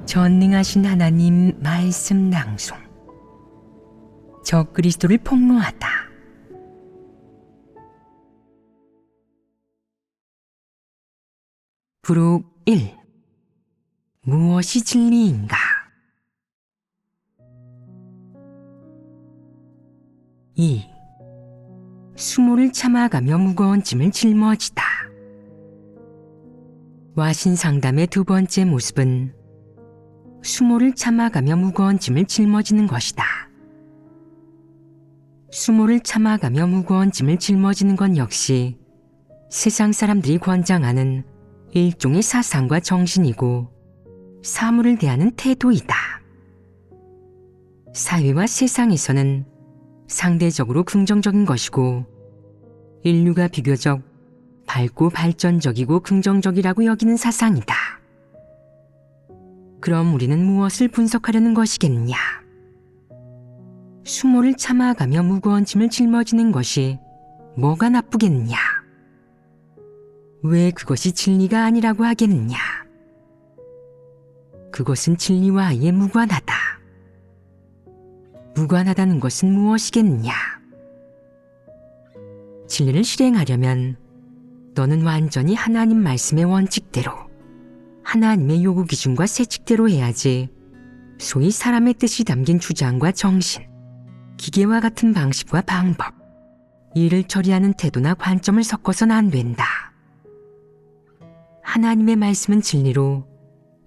전능하신 하나님 말씀 낭송. 적그리스도를 폭로하다. 부록 1. 무엇이 진리인가? 2. 수모를 참아가며 무거운 짐을 짊어지다. 와신 상담의 두 번째 모습은 수모를 참아가며 무거운 짐을 짊어지는 것이다. 수모를 참아가며 무거운 짐을 짊어지는 건 역시 세상 사람들이 권장하는 일종의 사상과 정신이고 사물을 대하는 태도이다. 사회와 세상에서는 상대적으로 긍정적인 것이고 인류가 비교적 밝고 발전적이고 긍정적이라고 여기는 사상이다. 그럼 우리는 무엇을 분석하려는 것이겠냐? 수모를 참아가며 무거운 짐을 짊어지는 것이 뭐가 나쁘겠냐? 왜 그것이 진리가 아니라고 하겠느냐? 그것은 진리와 아예 무관하다. 무관하다는 것은 무엇이겠냐? 진리를 실행하려면 너는 완전히 하나님 말씀의 원칙대로, 하나님의 요구 기준과 세칙대로 해야지 소위 사람의 뜻이 담긴 주장과 정신, 기계와 같은 방식과 방법, 일을 처리하는 태도나 관점을 섞어서는 안 된다. 하나님의 말씀은 진리로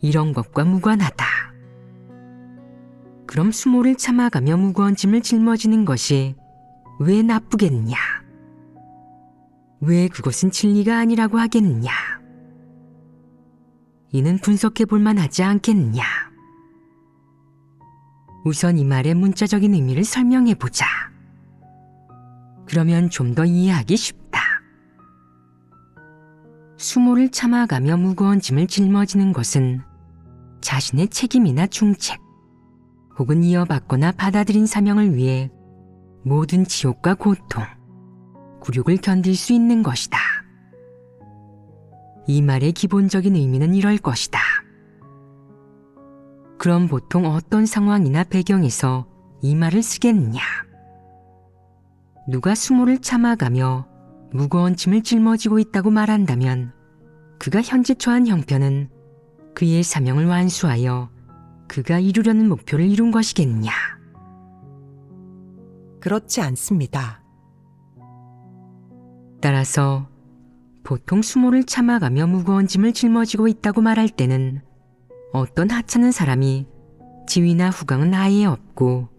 이런 것과 무관하다. 그럼 수모를 참아가며 무거운 짐을 짊어지는 것이 왜 나쁘겠냐? 왜 그것은 진리가 아니라고 하겠느냐? 이는 분석해 볼 만하지 않겠느냐? 우선 이 말의 문자적인 의미를 설명해 보자. 그러면 좀 더 이해하기 쉽다. 수모를 참아가며 무거운 짐을 짊어지는 것은 자신의 책임이나 중책, 혹은 이어받거나 받아들인 사명을 위해 모든 지옥과 고통, 굴욕을 견딜 수 있는 것이다. 이 말의 기본적인 의미는 이럴 것이다. 그럼 보통 어떤 상황이나 배경에서 이 말을 쓰겠느냐? 누가 수모를 참아가며 무거운 짐을 짊어지고 있다고 말한다면 그가 현재 처한 형편은 그의 사명을 완수하여 그가 이루려는 목표를 이룬 것이겠느냐? 그렇지 않습니다. 따라서 보통 수모를 참아가며 무거운 짐을 짊어지고 있다고 말할 때는 어떤 하찮은 사람이 지위나 후광은 아예 없고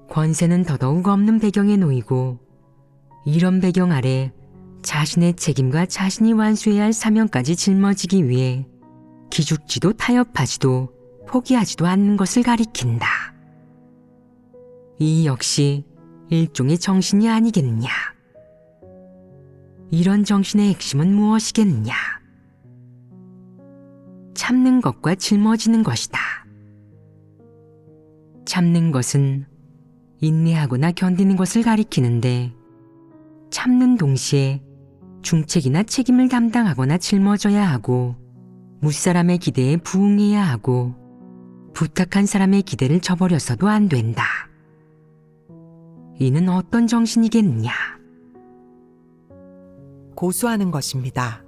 권세는 더더욱 없는 배경에 놓이고 이런 배경 아래 자신의 책임과 자신이 완수해야 할 사명까지 짊어지기 위해 기죽지도 타협하지도 포기하지도 않는 것을 가리킨다. 이 역시 일종의 정신이 아니겠느냐? 이런 정신의 핵심은 무엇이겠느냐? 참는 것과 짊어지는 것이다. 참는 것은 인내하거나 견디는 것을 가리키는데 참는 동시에 중책이나 책임을 담당하거나 짊어져야 하고 무사람의 기대에 부응해야 하고 부탁한 사람의 기대를 저버려서도 안 된다. 이는 어떤 정신이겠느냐? 고수하는 것입니다.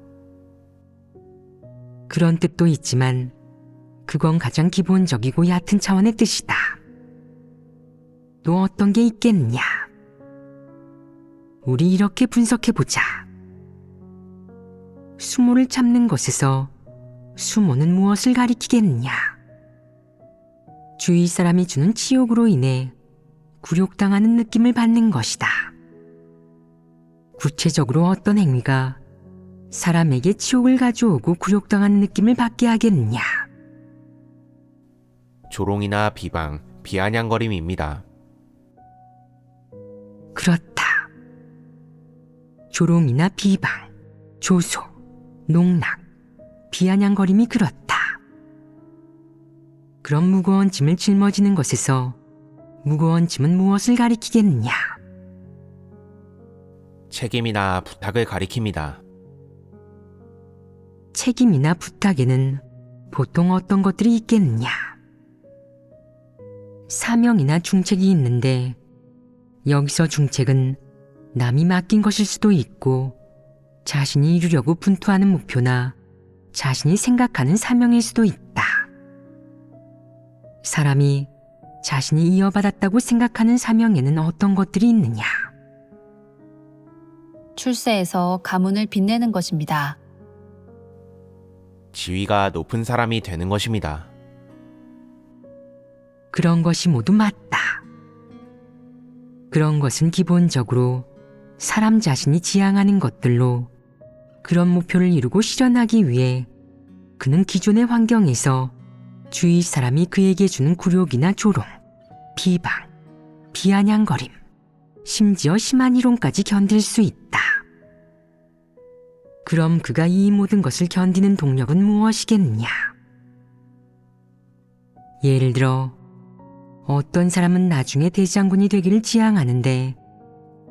그런 뜻도 있지만 그건 가장 기본적이고 얕은 차원의 뜻이다. 또 어떤 게 있겠느냐? 우리 이렇게 분석해보자. 수모를 참는 것에서 수모는 무엇을 가리키겠느냐? 주위 사람이 주는 치욕으로 인해 굴욕당하는 느낌을 받는 것이다. 구체적으로 어떤 행위가 사람에게 치욕을 가져오고 굴욕당하는 느낌을 받게 하겠느냐? 조롱이나 비방, 비아냥거림입니다. 그렇다. 조롱이나 비방, 조소, 농락, 비아냥거림이 그렇다. 그런 무거운 짐을 짊어지는 것에서 무거운 짐은 무엇을 가리키겠느냐? 책임이나 부탁을 가리킵니다. 책임이나 부탁에는 보통 어떤 것들이 있겠느냐? 사명이나 중책이 있는데 여기서 중책은 남이 맡긴 것일 수도 있고 자신이 이루려고 분투하는 목표나 자신이 생각하는 사명일 수도 있다. 사람이 자신이 이어받았다고 생각하는 사명에는 어떤 것들이 있느냐? 출세해서 가문을 빛내는 것입니다. 지위가 높은 사람이 되는 것입니다. 그런 것이 모두 맞다. 그런 것은 기본적으로 사람 자신이 지향하는 것들로 그런 목표를 이루고 실현하기 위해 그는 기존의 환경에서 주위 사람이 그에게 주는 굴욕이나 조롱, 비방, 비아냥거림, 심지어 심한 이론까지 견딜 수 있다. 그럼 그가 이 모든 것을 견디는 동력은 무엇이겠느냐? 예를 들어 어떤 사람은 나중에 대장군이 되기를 지향하는데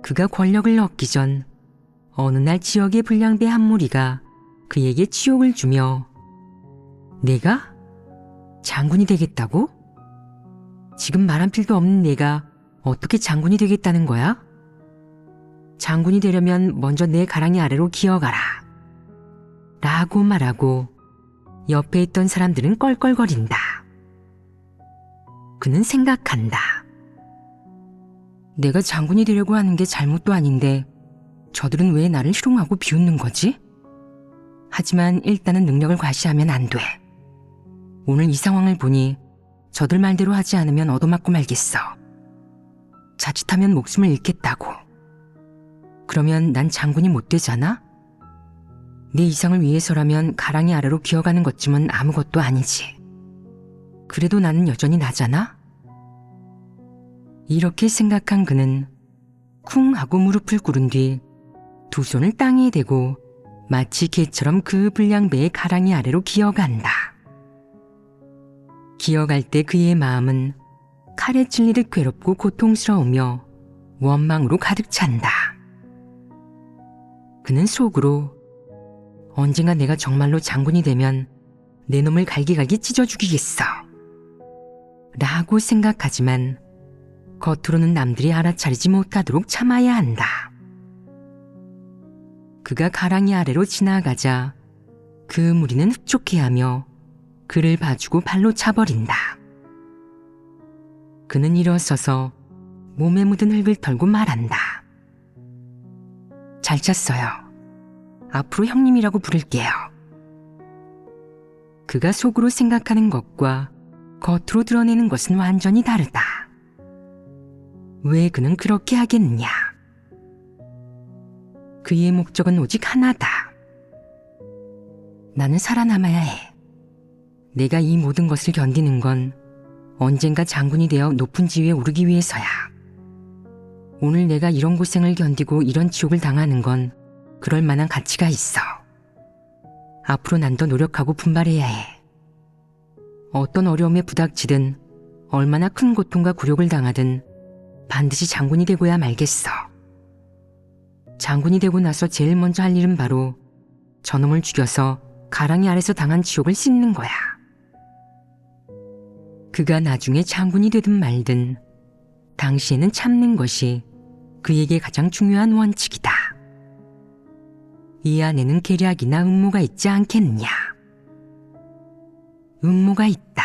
그가 권력을 얻기 전 어느 날 지역의 불량배 한 무리가 그에게 치욕을 주며 내가? 장군이 되겠다고? 지금 말 한 필도 없는 내가 어떻게 장군이 되겠다는 거야? 장군이 되려면 먼저 내 가랑이 아래로 기어가라. 라고 말하고 옆에 있던 사람들은 껄껄거린다. 그는 생각한다. 내가 장군이 되려고 하는 게 잘못도 아닌데 저들은 왜 나를 희롱하고 비웃는 거지? 하지만 일단은 능력을 과시하면 안 돼. 오늘 이 상황을 보니 저들 말대로 하지 않으면 얻어맞고 말겠어. 자칫하면 목숨을 잃겠다고. 그러면 난 장군이 못 되잖아? 내 이상을 위해서라면 가랑이 아래로 기어가는 것쯤은 아무것도 아니지. 그래도 나는 여전히 나잖아? 이렇게 생각한 그는 쿵 하고 무릎을 꿇은 뒤 두 손을 땅에 대고 마치 개처럼 그 불량배의 가랑이 아래로 기어간다. 기어갈 때 그의 마음은 칼에 찔리듯 괴롭고 고통스러우며 원망으로 가득 찬다. 그는 속으로 언젠가 내가 정말로 장군이 되면 내 놈을 갈기갈기 찢어 죽이겠어. 라고 생각하지만 겉으로는 남들이 알아차리지 못하도록 참아야 한다. 그가 가랑이 아래로 지나가자 그 무리는 흡족해하며 그를 봐주고 발로 차버린다. 그는 일어서서 몸에 묻은 흙을 털고 말한다. 잘 찼어요. 앞으로 형님이라고 부를게요. 그가 속으로 생각하는 것과 겉으로 드러내는 것은 완전히 다르다. 왜 그는 그렇게 하겠느냐? 그의 목적은 오직 하나다. 나는 살아남아야 해. 내가 이 모든 것을 견디는 건 언젠가 장군이 되어 높은 지위에 오르기 위해서야. 오늘 내가 이런 고생을 견디고 이런 지옥을 당하는 건 그럴 만한 가치가 있어. 앞으로 난 더 노력하고 분발해야 해. 어떤 어려움에 부닥치든 얼마나 큰 고통과 굴욕을 당하든 반드시 장군이 되고야 말겠어. 장군이 되고 나서 제일 먼저 할 일은 바로 저놈을 죽여서 가랑이 아래서 당한 지옥을 씻는 거야. 그가 나중에 장군이 되든 말든 당시에는 참는 것이 그에게 가장 중요한 원칙이다. 이 안에는 계략이나 음모가 있지 않겠느냐? 음모가 있다.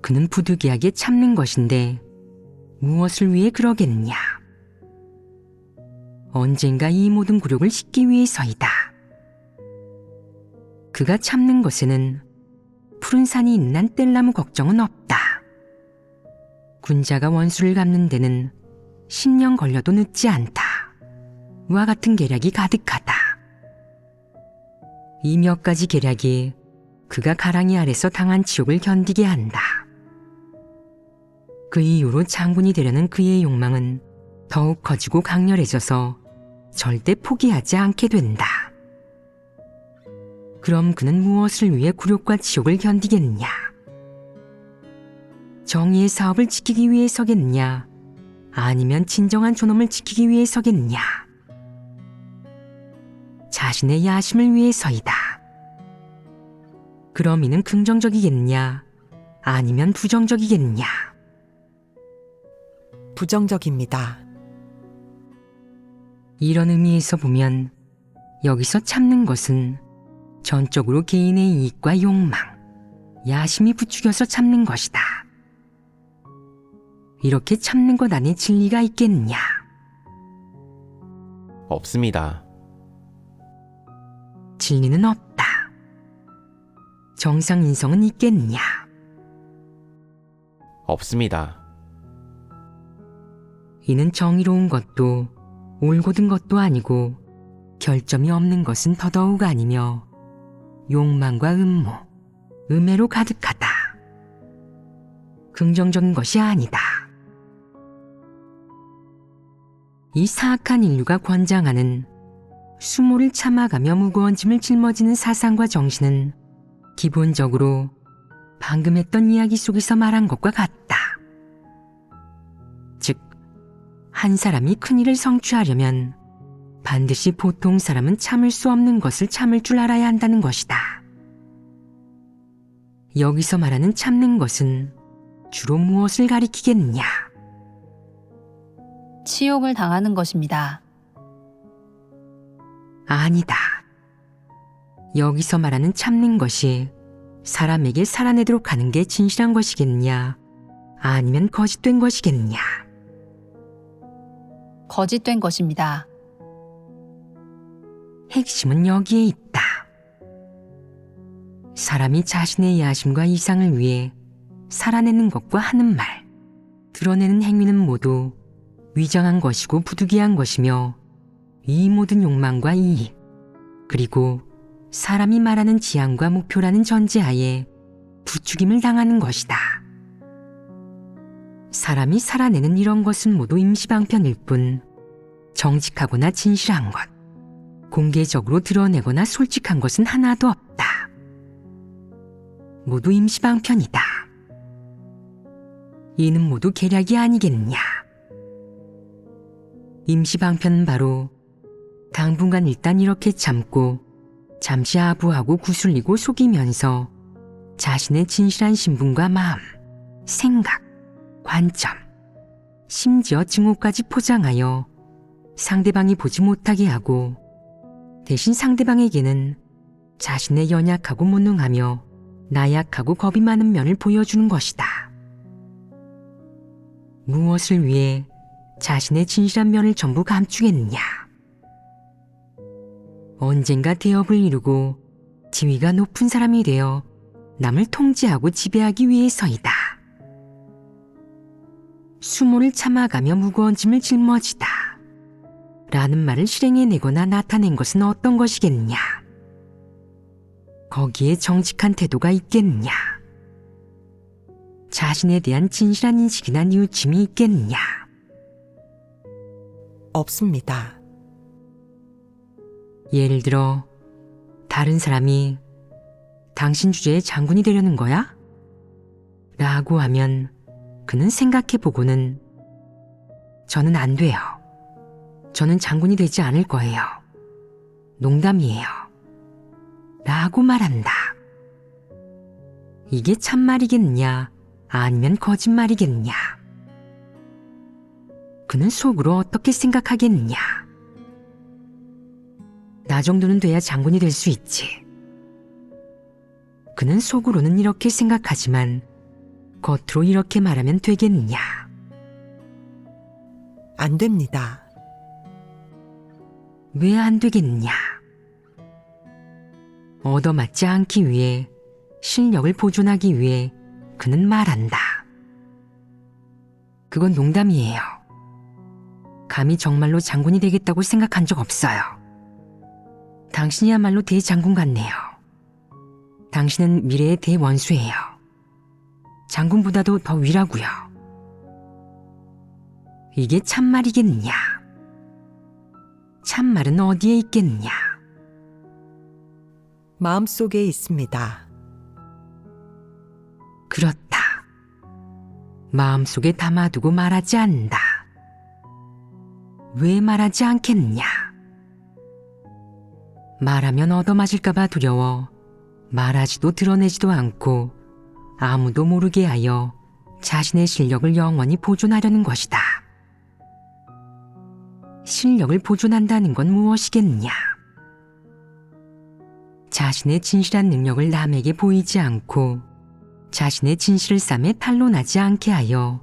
그는 부득이하게 참는 것인데 무엇을 위해 그러겠느냐? 언젠가 이 모든 굴욕을 씻기 위해서이다. 그가 참는 것에는 푸른 산이 있는 한 뗄나무 걱정은 없다. 군자가 원수를 갚는 데는 10년 걸려도 늦지 않다. 와 같은 계략이 가득하다. 이 몇 가지 계략이 그가 가랑이 아래서 당한 지옥을 견디게 한다. 그 이후로 장군이 되려는 그의 욕망은 더욱 커지고 강렬해져서 절대 포기하지 않게 된다. 그럼 그는 무엇을 위해 굴욕과 지옥을 견디겠느냐? 정의의 사업을 지키기 위해서겠느냐? 아니면 진정한 존엄을 지키기 위해서겠느냐? 자신의 야심을 위해서이다. 그럼 이는 긍정적이겠느냐? 아니면 부정적이겠냐? 부정적입니다. 이런 의미에서 보면 여기서 참는 것은 전적으로 개인의 이익과 욕망, 야심이 부추겨서 참는 것이다. 이렇게 참는 것 안에 진리가 있겠느냐? 없습니다. 진리는 없다. 정상 인성은 있겠느냐? 없습니다. 이는 정의로운 것도 올곧은 것도 아니고 결점이 없는 것은 더더욱 아니며 욕망과 음모, 음해로 가득하다. 긍정적인 것이 아니다. 이 사악한 인류가 권장하는 수모를 참아가며 무거운 짐을 짊어지는 사상과 정신은 기본적으로 방금 했던 이야기 속에서 말한 것과 같다. 즉, 한 사람이 큰일을 성취하려면 반드시 보통 사람은 참을 수 없는 것을 참을 줄 알아야 한다는 것이다. 여기서 말하는 참는 것은 주로 무엇을 가리키겠느냐? 치욕을 당하는 것입니다. 아니다. 여기서 말하는 참는 것이 사람에게 살아내도록 하는 게 진실한 것이겠느냐? 아니면 거짓된 것이겠느냐? 거짓된 것입니다. 핵심은 여기에 있다. 사람이 자신의 야심과 이상을 위해 살아내는 것과 하는 말, 드러내는 행위는 모두 위장한 것이고 부득이한 것이며 이 모든 욕망과 이익, 그리고 사람이 말하는 지향과 목표라는 전제하에 부추김을 당하는 것이다. 사람이 살아내는 이런 것은 모두 임시방편일 뿐 정직하거나 진실한 것, 공개적으로 드러내거나 솔직한 것은 하나도 없다. 모두 임시방편이다. 이는 모두 계략이 아니겠느냐? 임시방편은 바로 당분간 일단 이렇게 참고 잠시 아부하고 구슬리고 속이면서 자신의 진실한 신분과 마음, 생각, 관점, 심지어 증오까지 포장하여 상대방이 보지 못하게 하고 대신 상대방에게는 자신의 연약하고 무능하며 나약하고 겁이 많은 면을 보여주는 것이다. 무엇을 위해 자신의 진실한 면을 전부 감추겠느냐? 언젠가 대업을 이루고 지위가 높은 사람이 되어 남을 통제하고 지배하기 위해서이다. 수모를 참아가며 무거운 짐을 짊어지다 라는 말을 실행해내거나 나타낸 것은 어떤 것이겠느냐? 거기에 정직한 태도가 있겠느냐? 자신에 대한 진실한 인식이나 뉘우침이 있겠느냐? 없습니다. 예를 들어 다른 사람이 당신 주제에 장군이 되려는 거야? 라고 하면 그는 생각해보고는 저는 안 돼요. 저는 장군이 되지 않을 거예요. 농담이에요. 라고 말한다. 이게 참말이겠느냐? 아니면 거짓말이겠느냐? 그는 속으로 어떻게 생각하겠느냐? 나 정도는 돼야 장군이 될 수 있지. 그는 속으로는 이렇게 생각하지만 겉으로 이렇게 말하면 되겠느냐? 안 됩니다. 왜 안 되겠느냐? 얻어맞지 않기 위해, 실력을 보존하기 위해 그는 말한다. 그건 농담이에요. 감히 정말로 장군이 되겠다고 생각한 적 없어요. 당신이야말로 대장군 같네요. 당신은 미래의 대원수예요. 장군보다도 더 위라고요. 이게 참말이겠느냐? 참말은 어디에 있겠느냐? 마음속에 있습니다. 그렇다. 마음속에 담아두고 말하지 않는다. 왜 말하지 않겠느냐? 말하면 얻어맞을까봐 두려워 말하지도 드러내지도 않고 아무도 모르게 하여 자신의 실력을 영원히 보존하려는 것이다. 실력을 보존한다는 건 무엇이겠느냐? 자신의 진실한 능력을 남에게 보이지 않고 자신의 진실을 싸매 탄로나지 않게 하여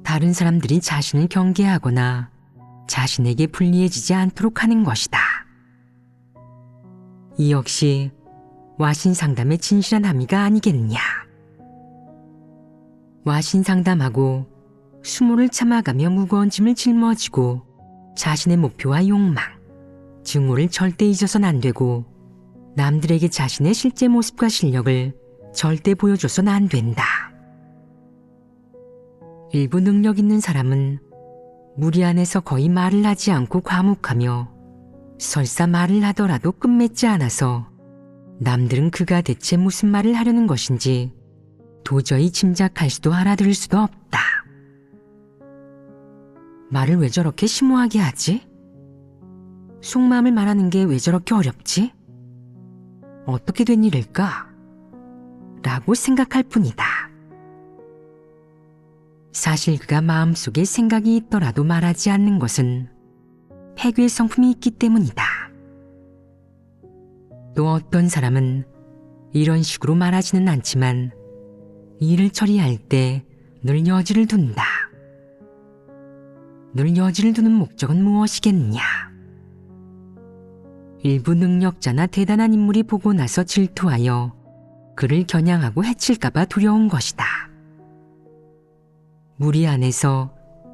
다른 사람들이 자신을 경계하거나 자신에게 불리해지지 않도록 하는 것이다. 이 역시 와신상담의 진실한 함의가 아니겠느냐? 와신상담하고 수모를 참아가며 무거운 짐을 짊어지고 자신의 목표와 욕망, 증오를 절대 잊어서는 안 되고 남들에게 자신의 실제 모습과 실력을 절대 보여줘서는 안 된다. 일부 능력 있는 사람은 무리 안에서 거의 말을 하지 않고 과묵하며 설사 말을 하더라도 끝맺지 않아서 남들은 그가 대체 무슨 말을 하려는 것인지 도저히 짐작할 수도 알아들을 수도 없다. 말을 왜 저렇게 심오하게 하지? 속마음을 말하는 게 왜 저렇게 어렵지? 어떻게 된 일일까? 라고 생각할 뿐이다. 사실 그가 마음속에 생각이 있더라도 말하지 않는 것은 패괴의 성품이 있기 때문이다. 또 어떤 사람은 이런 식으로 말하지는 않지만 일을 처리할 때 늘 여지를 둔다. 늘 여지를 두는 목적은 무엇이겠느냐? 일부 능력자나 대단한 인물이 보고 나서 질투하여 그를 겨냥하고 해칠까봐 두려운 것이다. 무리 안에서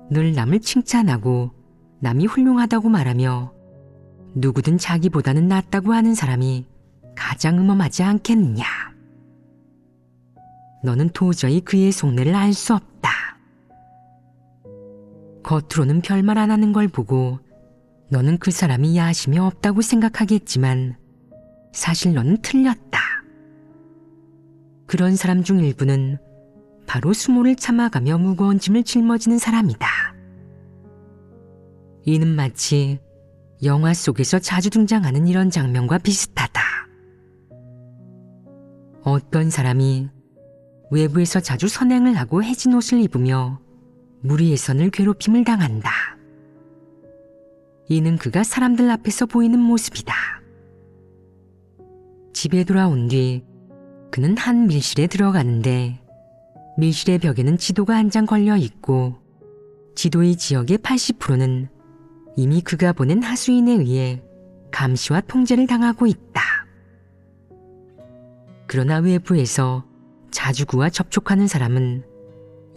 늘 남을 칭찬하고 남이 훌륭하다고 말하며 누구든 자기보다는 낫다고 하는 사람이 가장 음험하지 않겠느냐? 너는 도저히 그의 속내를 알 수 없다. 겉으로는 별말 안 하는 걸 보고 너는 그 사람이 야심이 없다고 생각하겠지만 사실 너는 틀렸다. 그런 사람 중 일부는 바로 수모를 참아가며 무거운 짐을 짊어지는 사람이다. 이는 마치 영화 속에서 자주 등장하는 이런 장면과 비슷하다. 어떤 사람이 외부에서 자주 선행을 하고 해진 옷을 입으며 무리에서 늘 괴롭힘을 당한다. 이는 그가 사람들 앞에서 보이는 모습이다. 집에 돌아온 뒤 그는 한 밀실에 들어가는데 밀실의 벽에는 지도가 한 장 걸려 있고 지도의 지역의 80%는 이미 그가 보낸 하수인에 의해 감시와 통제를 당하고 있다. 그러나 외부에서 자주 그와 접촉하는 사람은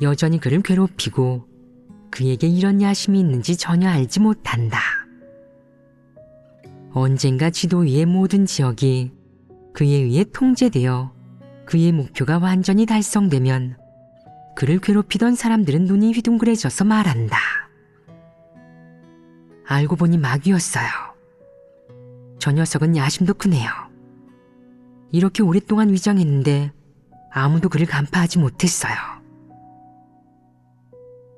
여전히 그를 괴롭히고 그에게 이런 야심이 있는지 전혀 알지 못한다. 언젠가 지도 위의 모든 지역이 그에 의해 통제되어 그의 목표가 완전히 달성되면 그를 괴롭히던 사람들은 눈이 휘둥그레져서 말한다. 알고 보니 마귀였어요. 저 녀석은 야심도 크네요. 이렇게 오랫동안 위장했는데 아무도 그를 간파하지 못했어요.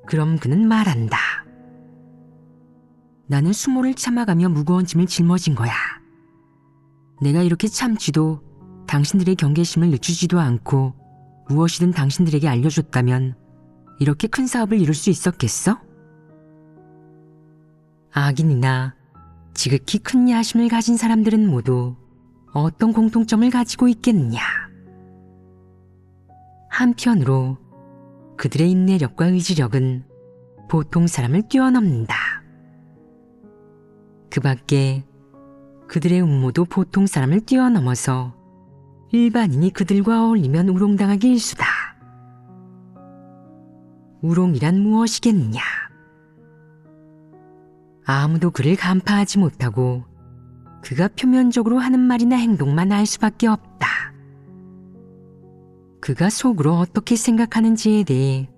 그럼 그는 말한다. 나는 수모를 참아가며 무거운 짐을 짊어진 거야. 내가 이렇게 참지도 당신들의 경계심을 늦추지도 않고 무엇이든 당신들에게 알려줬다면 이렇게 큰 사업을 이룰 수 있었겠어? 악인이나 지극히 큰 야심을 가진 사람들은 모두 어떤 공통점을 가지고 있겠느냐? 한편으로 그들의 인내력과 의지력은 보통 사람을 뛰어넘는다. 그 밖에 그들의 음모도 보통 사람을 뛰어넘어서 일반인이 그들과 어울리면 우롱당하기 일수다. 우롱이란 무엇이겠느냐? 아무도 그를 간파하지 못하고 그가 표면적으로 하는 말이나 행동만 알 수밖에 없다. 그가 속으로 어떻게 생각하는지에 대해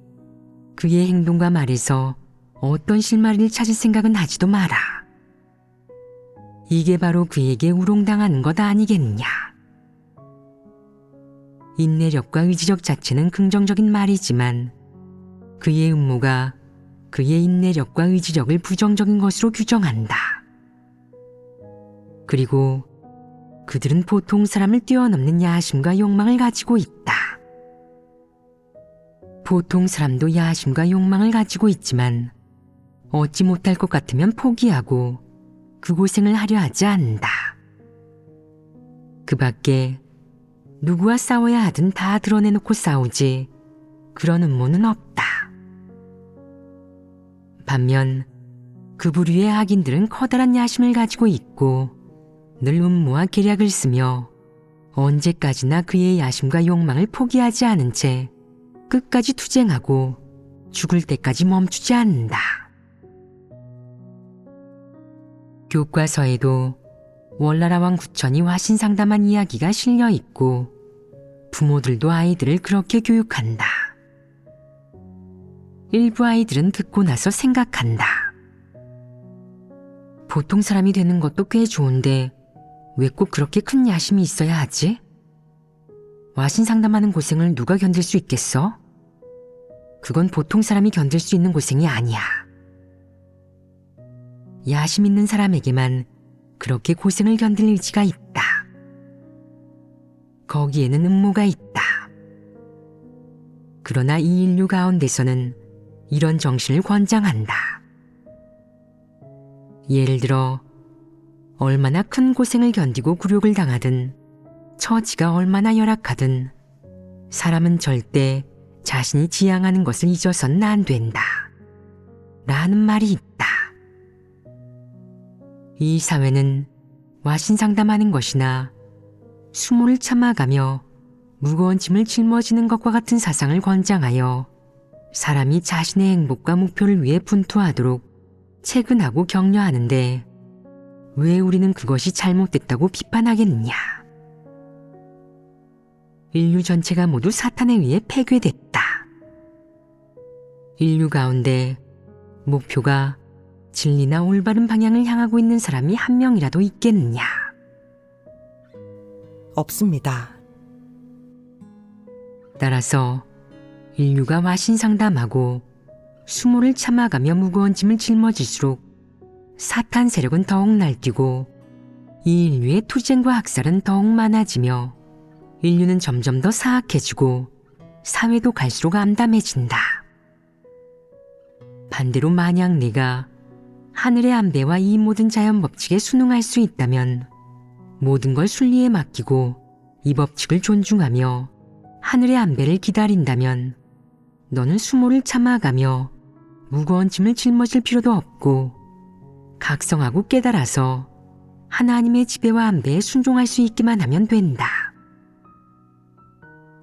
그의 행동과 말에서 어떤 실마리를 찾을 생각은 하지도 마라. 이게 바로 그에게 우롱당하는 것 아니겠느냐. 인내력과 의지력 자체는 긍정적인 말이지만 그의 음모가 그의 인내력과 의지력을 부정적인 것으로 규정한다. 그리고 그들은 보통 사람을 뛰어넘는 야심과 욕망을 가지고 있다. 보통 사람도 야심과 욕망을 가지고 있지만 얻지 못할 것 같으면 포기하고 그 고생을 하려 하지 않는다. 그 밖에 누구와 싸워야 하든 다 드러내놓고 싸우지 그런 음모는 없다. 반면 그 부류의 악인들은 커다란 야심을 가지고 있고 늘 음모와 계략을 쓰며 언제까지나 그의 야심과 욕망을 포기하지 않은 채 끝까지 투쟁하고 죽을 때까지 멈추지 않는다. 교과서에도 월나라왕 구천이 화신상담한 이야기가 실려 있고 부모들도 아이들을 그렇게 교육한다. 일부 아이들은 듣고 나서 생각한다. 보통 사람이 되는 것도 꽤 좋은데 왜 꼭 그렇게 큰 야심이 있어야 하지? 와신 상담하는 고생을 누가 견딜 수 있겠어? 그건 보통 사람이 견딜 수 있는 고생이 아니야. 야심 있는 사람에게만 그렇게 고생을 견딜 의지가 있다. 거기에는 음모가 있다. 그러나 이 인류 가운데서는 이런 정신을 권장한다. 예를 들어 얼마나 큰 고생을 견디고 굴욕을 당하든 처지가 얼마나 열악하든 사람은 절대 자신이 지향하는 것을 잊어서는 안 된다. 라는 말이 있다. 이 사회는 와신상담하는 것이나 수모를 참아가며 무거운 짐을 짊어지는 것과 같은 사상을 권장하여 사람이 자신의 행복과 목표를 위해 분투하도록 채근하고 격려하는데 왜 우리는 그것이 잘못됐다고 비판하겠느냐? 인류 전체가 모두 사탄에 의해 폐괴됐다. 인류 가운데 목표가 진리나 올바른 방향을 향하고 있는 사람이 한 명이라도 있겠느냐? 없습니다. 따라서 인류가 와신상담하고 수모를 참아가며 무거운 짐을 짊어질수록 사탄 세력은 더욱 날뛰고 이 인류의 투쟁과 학살은 더욱 많아지며 인류는 점점 더 사악해지고 사회도 갈수록 암담해진다. 반대로 만약 내가 하늘의 안배와 이 모든 자연 법칙에 순응할 수 있다면 모든 걸 순리에 맡기고 이 법칙을 존중하며 하늘의 안배를 기다린다면 너는 수모를 참아가며 무거운 짐을 짊어질 필요도 없고 각성하고 깨달아서 하나님의 지배와 안배에 순종할 수 있기만 하면 된다.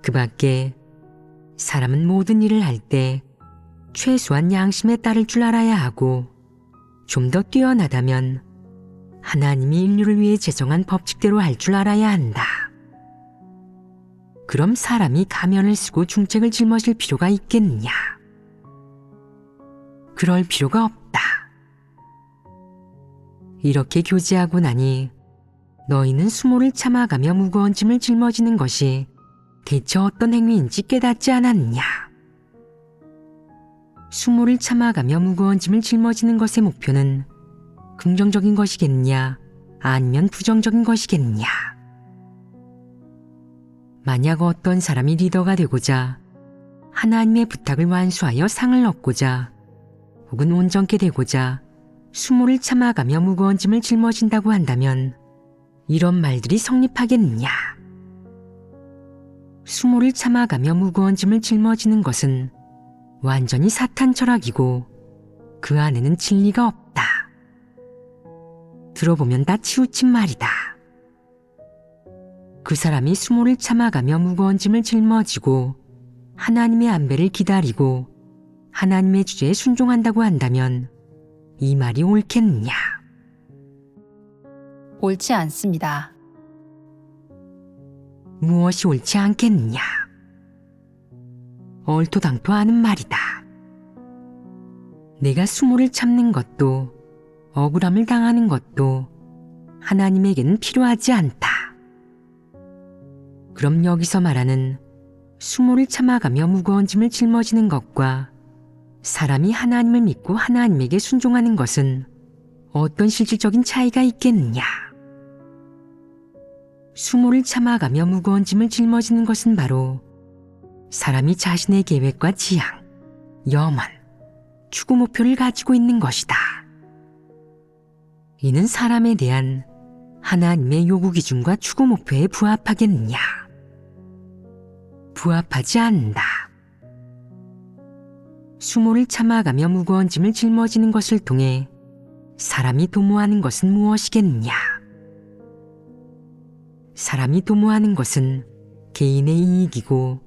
그 밖에 사람은 모든 일을 할 때 최소한 양심에 따를 줄 알아야 하고 좀 더 뛰어나다면 하나님이 인류를 위해 제정한 법칙대로 할 줄 알아야 한다. 그럼 사람이 가면을 쓰고 중책을 짊어질 필요가 있겠느냐? 그럴 필요가 없다. 이렇게 교제하고 나니 너희는 수모를 참아가며 무거운 짐을 짊어지는 것이 대체 어떤 행위인지 깨닫지 않았느냐? 수모를 참아가며 무거운 짐을 짊어지는 것의 목표는 긍정적인 것이겠느냐 아니면 부정적인 것이겠느냐? 만약 어떤 사람이 리더가 되고자 하나님의 부탁을 완수하여 상을 얻고자 혹은 온전케 되고자 수모를 참아가며 무거운 짐을 짊어진다고 한다면 이런 말들이 성립하겠느냐? 수모를 참아가며 무거운 짐을 짊어지는 것은 완전히 사탄 철학이고 그 안에는 진리가 없다. 들어보면 다 치우친 말이다. 그 사람이 수모를 참아가며 무거운 짐을 짊어지고 하나님의 안배를 기다리고 하나님의 주제에 순종한다고 한다면 이 말이 옳겠느냐? 옳지 않습니다. 무엇이 옳지 않겠느냐? 얼토당토하는 말이다. 내가 수모를 참는 것도 억울함을 당하는 것도 하나님에게는 필요하지 않다. 그럼 여기서 말하는 수모를 참아가며 무거운 짐을 짊어지는 것과 사람이 하나님을 믿고 하나님에게 순종하는 것은 어떤 실질적인 차이가 있겠느냐? 수모를 참아가며 무거운 짐을 짊어지는 것은 바로 사람이 자신의 계획과 지향, 염원, 추구 목표를 가지고 있는 것이다. 이는 사람에 대한 하나님의 요구 기준과 추구 목표에 부합하겠느냐? 부합하지 않는다. 수모를 참아가며 무거운 짐을 짊어지는 것을 통해 사람이 도모하는 것은 무엇이겠느냐? 사람이 도모하는 것은 개인의 이익이고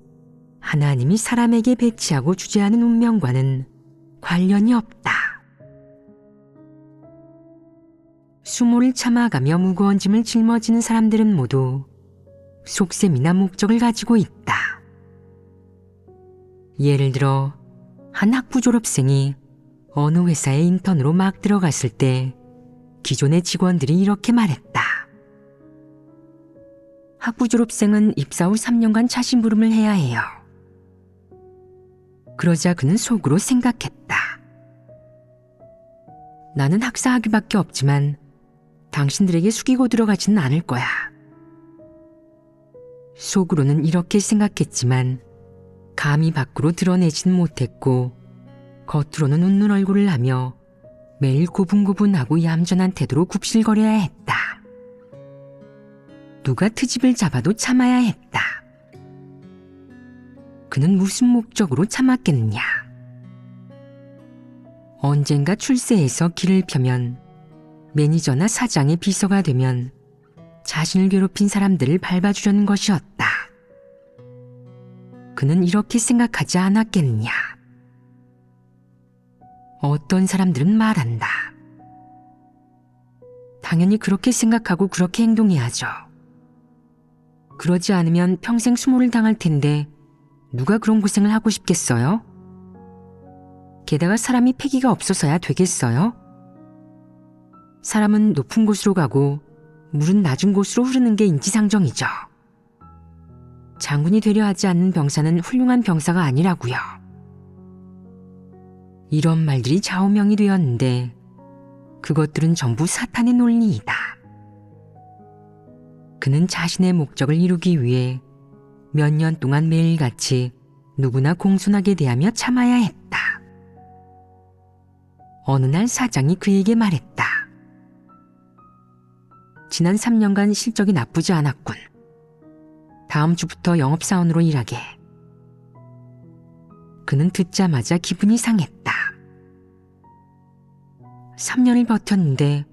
하나님이 사람에게 배치하고 주재하는 운명과는 관련이 없다. 수모를 참아가며 무거운 짐을 짊어지는 사람들은 모두 속셈이나 목적을 가지고 있다. 예를 들어 한 학부 졸업생이 어느 회사에 인턴으로 막 들어갔을 때 기존의 직원들이 이렇게 말했다. 학부 졸업생은 입사 후 3년간 차심부름을 해야 해요. 그러자 그는 속으로 생각했다. 나는 학사 학위밖에 없지만 당신들에게 숙이고 들어가지는 않을 거야. 속으로는 이렇게 생각했지만 감히 밖으로 드러내지는 못했고 겉으로는 웃는 얼굴을 하며 매일 고분고분하고 얌전한 태도로 굽실거려야 했다. 누가 트집을 잡아도 참아야 했다. 그는 무슨 목적으로 참았겠느냐? 언젠가 출세해서 길을 펴면 매니저나 사장의 비서가 되면 자신을 괴롭힌 사람들을 밟아주려는 것이었다. 그는 이렇게 생각하지 않았겠느냐? 어떤 사람들은 말한다. 당연히 그렇게 생각하고 그렇게 행동해야죠. 그러지 않으면 평생 수모를 당할 텐데 누가 그런 고생을 하고 싶겠어요? 게다가 사람이 패기가 없어서야 되겠어요? 사람은 높은 곳으로 가고 물은 낮은 곳으로 흐르는 게 인지상정이죠. 장군이 되려 하지 않는 병사는 훌륭한 병사가 아니라고요. 이런 말들이 좌우명이 되었는데 그것들은 전부 사탄의 논리이다. 그는 자신의 목적을 이루기 위해 몇 년 동안 매일같이 누구나 공손하게 대하며 참아야 했다. 어느 날 사장이 그에게 말했다. 지난 3년간 실적이 나쁘지 않았군. 다음 주부터 영업사원으로 일하게. 그는 듣자마자 기분이 상했다. 3년을 버텼는데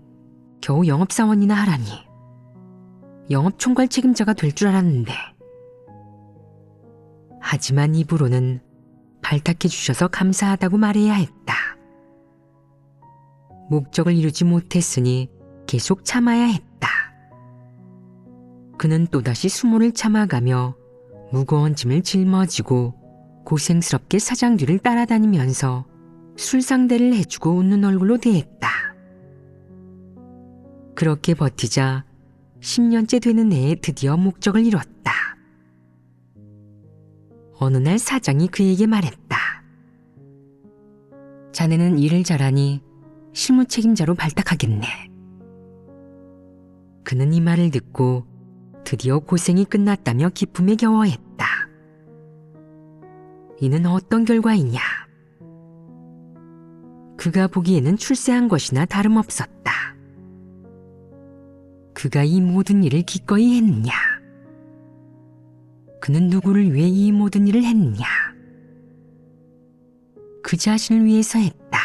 겨우 영업사원이나 하라니. 영업총괄 책임자가 될 줄 알았는데. 하지만 입으로는 발탁해 주셔서 감사하다고 말해야 했다. 목적을 이루지 못했으니 계속 참아야 했다. 그는 또다시 수모를 참아가며 무거운 짐을 짊어지고 고생스럽게 사장 뒤를 따라다니면서 술상대를 해주고 웃는 얼굴로 대했다. 그렇게 버티자 10년째 되는 해에 드디어 목적을 이뤘다. 어느 날 사장이 그에게 말했다. 자네는 일을 잘하니 실무 책임자로 발탁하겠네. 그는 이 말을 듣고 드디어 고생이 끝났다며 기쁨에 겨워했다. 이는 어떤 결과이냐? 그가 보기에는 출세한 것이나 다름없었다. 그가 이 모든 일을 기꺼이 했느냐? 그는 누구를 위해 이 모든 일을 했느냐? 그 자신을 위해서 했다.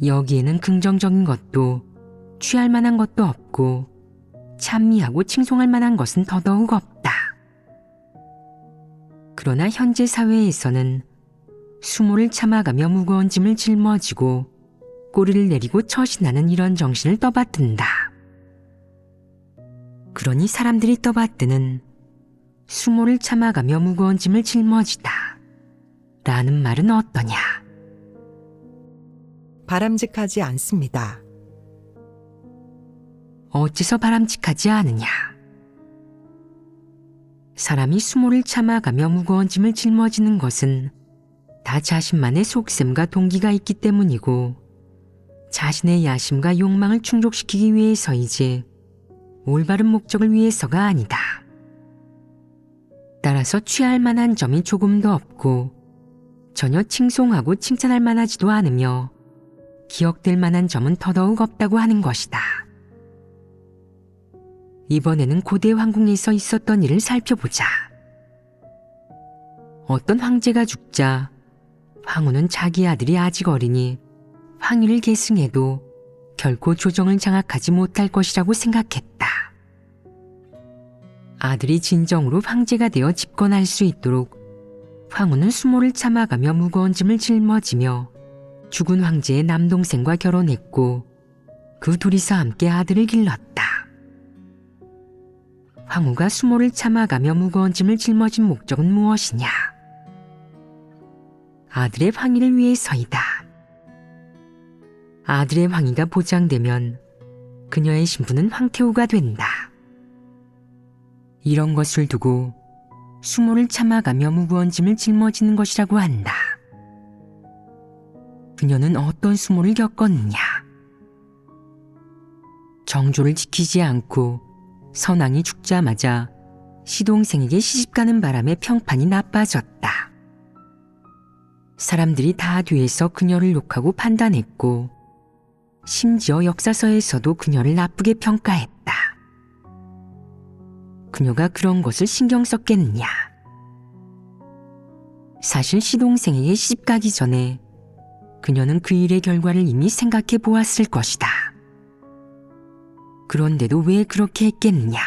여기에는 긍정적인 것도 취할 만한 것도 없고 찬미하고 칭송할 만한 것은 더더욱 없다. 그러나 현재 사회에서는 수모를 참아가며 무거운 짐을 짊어지고 꼬리를 내리고 처신하는 이런 정신을 떠받든다. 그러니 사람들이 떠받드는 수모를 참아가며 무거운 짐을 짊어지다 라는 말은 어떠냐? 바람직하지 않습니다. 어째서 바람직하지 않으냐? 사람이 수모를 참아가며 무거운 짐을 짊어지는 것은 다 자신만의 속셈과 동기가 있기 때문이고 자신의 야심과 욕망을 충족시키기 위해서이지 올바른 목적을 위해서가 아니다. 따라서 취할 만한 점이 조금도 없고 전혀 칭송하고 칭찬할 만하지도 않으며 기억될 만한 점은 더더욱 없다고 하는 것이다. 이번에는 고대 황궁에서 있었던 일을 살펴보자. 어떤 황제가 죽자 황후는 자기 아들이 아직 어리니 황위를 계승해도 결코 조정을 장악하지 못할 것이라고 생각했다. 아들이 진정으로 황제가 되어 집권할 수 있도록 황후는 수모를 참아가며 무거운 짐을 짊어지며 죽은 황제의 남동생과 결혼했고 그 둘이서 함께 아들을 길렀다. 황후가 수모를 참아가며 무거운 짐을 짊어진 목적은 무엇이냐? 아들의 황위를 위해서이다. 아들의 황위가 보장되면 그녀의 신부는 황태후가 된다. 이런 것을 두고 수모를 참아가며 무거운 짐을 짊어지는 것이라고 한다. 그녀는 어떤 수모를 겪었느냐? 정조를 지키지 않고 선왕이 죽자마자 시동생에게 시집가는 바람에 평판이 나빠졌다. 사람들이 다 뒤에서 그녀를 욕하고 판단했고 심지어 역사서에서도 그녀를 나쁘게 평가했다. 그녀가 그런 것을 신경 썼겠느냐? 사실 시동생에게 시집가기 전에 그녀는 그 일의 결과를 이미 생각해 보았을 것이다. 그런데도 왜 그렇게 했겠느냐?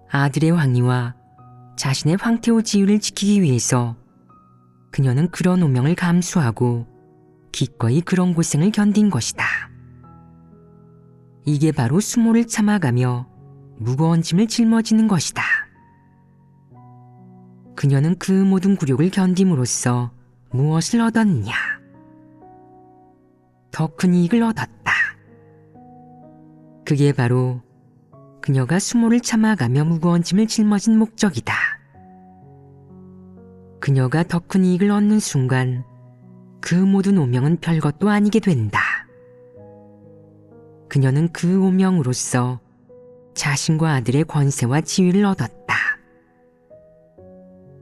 아들의 황위와 자신의 황태후 지위를 지키기 위해서 그녀는 그런 오명을 감수하고 기꺼이 그런 고생을 견딘 것이다. 이게 바로 수모를 참아가며 무거운 짐을 짊어지는 것이다. 그녀는 그 모든 굴욕을 견딤으로써 무엇을 얻었느냐? 더 큰 이익을 얻었다. 그게 바로 그녀가 수모를 참아가며 무거운 짐을 짊어진 목적이다. 그녀가 더 큰 이익을 얻는 순간 그 모든 오명은 별것도 아니게 된다. 그녀는 그 오명으로써 자신과 아들의 권세와 지위를 얻었다.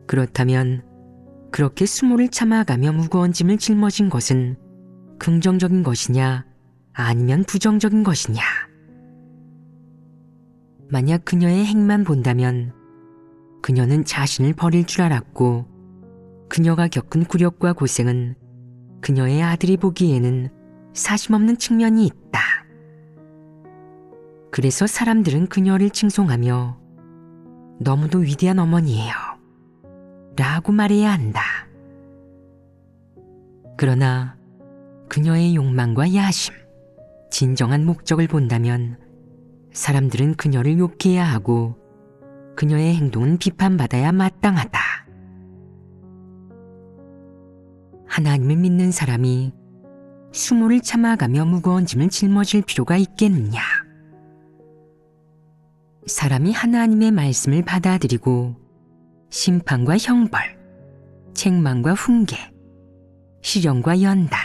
그렇다면 그렇게 수모를 참아가며 무거운 짐을 짊어진 것은 긍정적인 것이냐 아니면 부정적인 것이냐? 만약 그녀의 행만 본다면 그녀는 자신을 버릴 줄 알았고 그녀가 겪은 굴욕과 고생은 그녀의 아들이 보기에는 사심없는 측면이 있다. 그래서 사람들은 그녀를 칭송하며 너무도 위대한 어머니예요 라고 말해야 한다. 그러나 그녀의 욕망과 야심, 진정한 목적을 본다면 사람들은 그녀를 욕해야 하고 그녀의 행동은 비판받아야 마땅하다. 하나님을 믿는 사람이 수모를 참아가며 무거운 짐을 짊어질 필요가 있겠느냐? 사람이 하나님의 말씀을 받아들이고 심판과 형벌, 책망과 훈계, 시련과 연단,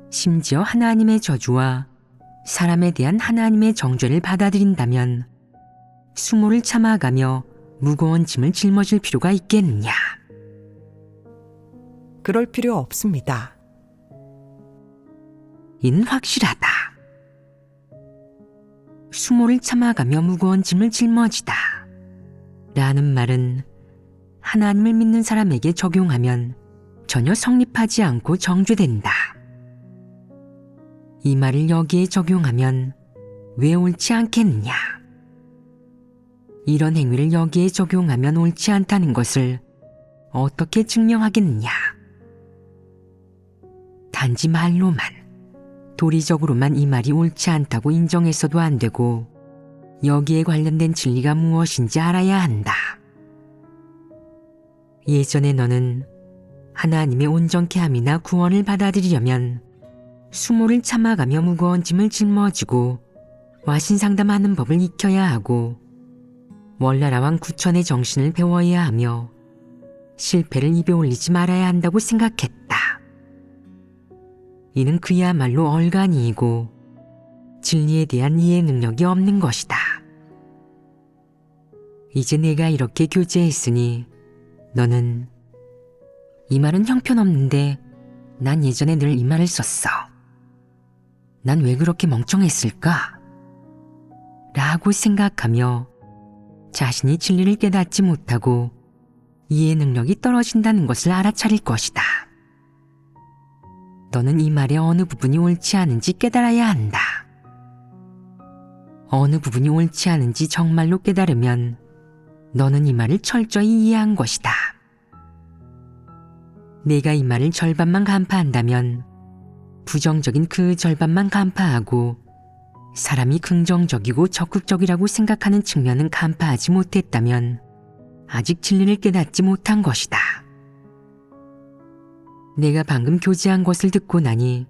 심지어 하나님의 저주와 사람에 대한 하나님의 정죄를 받아들인다면 수모를 참아가며 무거운 짐을 짊어질 필요가 있겠느냐? 그럴 필요 없습니다. 이는 확실하다. 수모를 참아가며 무거운 짐을 짊어지다 라는 말은 하나님을 믿는 사람에게 적용하면 전혀 성립하지 않고 정죄된다. 이 말을 여기에 적용하면 왜 옳지 않겠느냐? 이런 행위를 여기에 적용하면 옳지 않다는 것을 어떻게 증명하겠느냐? 단지 말로만, 도리적으로만 이 말이 옳지 않다고 인정해서도 안 되고 여기에 관련된 진리가 무엇인지 알아야 한다. 예전에 너는 하나님의 온전케 함이나 구원을 받아들이려면 수모를 참아가며 무거운 짐을 짊어지고 와신상담하는 법을 익혀야 하고 월나라 왕 구천의 정신을 배워야 하며 실패를 입에 올리지 말아야 한다고 생각했다. 이는 그야말로 얼간이이고 진리에 대한 이해 능력이 없는 것이다. 이제 내가 이렇게 교제했으니 너는 이 말은 형편없는데 난 예전에 늘 이 말을 썼어. 난 왜 그렇게 멍청했을까? 라고 생각하며 자신이 진리를 깨닫지 못하고 이해 능력이 떨어진다는 것을 알아차릴 것이다. 너는 이 말의 어느 부분이 옳지 않은지 깨달아야 한다. 어느 부분이 옳지 않은지 정말로 깨달으면 너는 이 말을 철저히 이해한 것이다. 내가 이 말을 절반만 간파한다면 부정적인 그 절반만 간파하고 사람이 긍정적이고 적극적이라고 생각하는 측면은 간파하지 못했다면 아직 진리를 깨닫지 못한 것이다. 내가 방금 교제한 것을 듣고 나니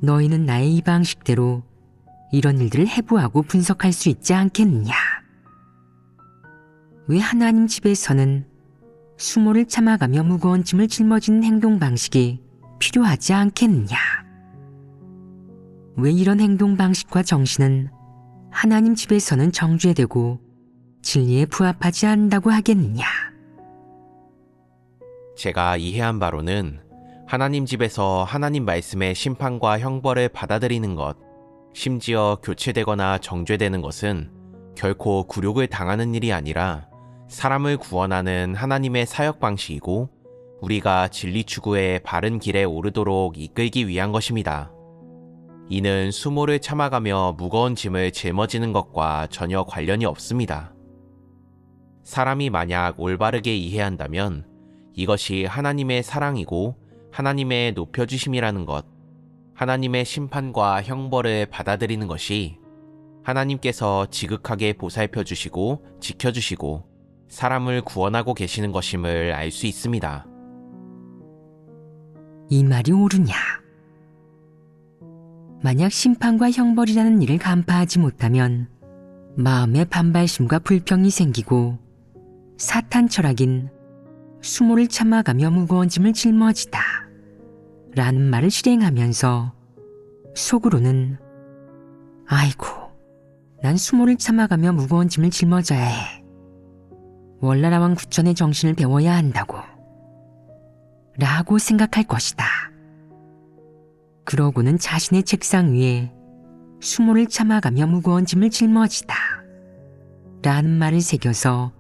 너희는 나의 이 방식대로 이런 일들을 해부하고 분석할 수 있지 않겠느냐? 왜 하나님 집에서는 수모를 참아가며 무거운 짐을 짊어지는 행동 방식이 필요하지 않겠느냐? 왜 이런 행동 방식과 정신은 하나님 집에서는 정죄되고 진리에 부합하지 않는다고 하겠느냐? 제가 이해한 바로는 하나님 집에서 하나님 말씀의 심판과 형벌을 받아들이는 것, 심지어 교체되거나 정죄되는 것은 결코 굴욕을 당하는 일이 아니라 사람을 구원하는 하나님의 사역 방식이고 우리가 진리 추구의 바른 길에 오르도록 이끌기 위한 것입니다. 이는 수모를 참아가며 무거운 짐을 짊어지는 것과 전혀 관련이 없습니다. 사람이 만약 올바르게 이해한다면 이것이 하나님의 사랑이고 하나님의 높여주심이라는 것, 하나님의 심판과 형벌을 받아들이는 것이 하나님께서 지극하게 보살펴주시고 지켜주시고 사람을 구원하고 계시는 것임을 알 수 있습니다. 이 말이 옳으냐? 만약 심판과 형벌이라는 일을 간파하지 못하면 마음에 반발심과 불평이 생기고 사탄 철학인 수모를 참아가며 무거운 짐을 짊어지다 라는 말을 실행하면서 속으로는 아이고, 난 수모를 참아가며 무거운 짐을 짊어져야 해. 월나라 왕 구천의 정신을 배워야 한다고 라고 생각할 것이다. 그러고는 자신의 책상 위에 수모를 참아가며 무거운 짐을 짊어지다 라는 말을 새겨서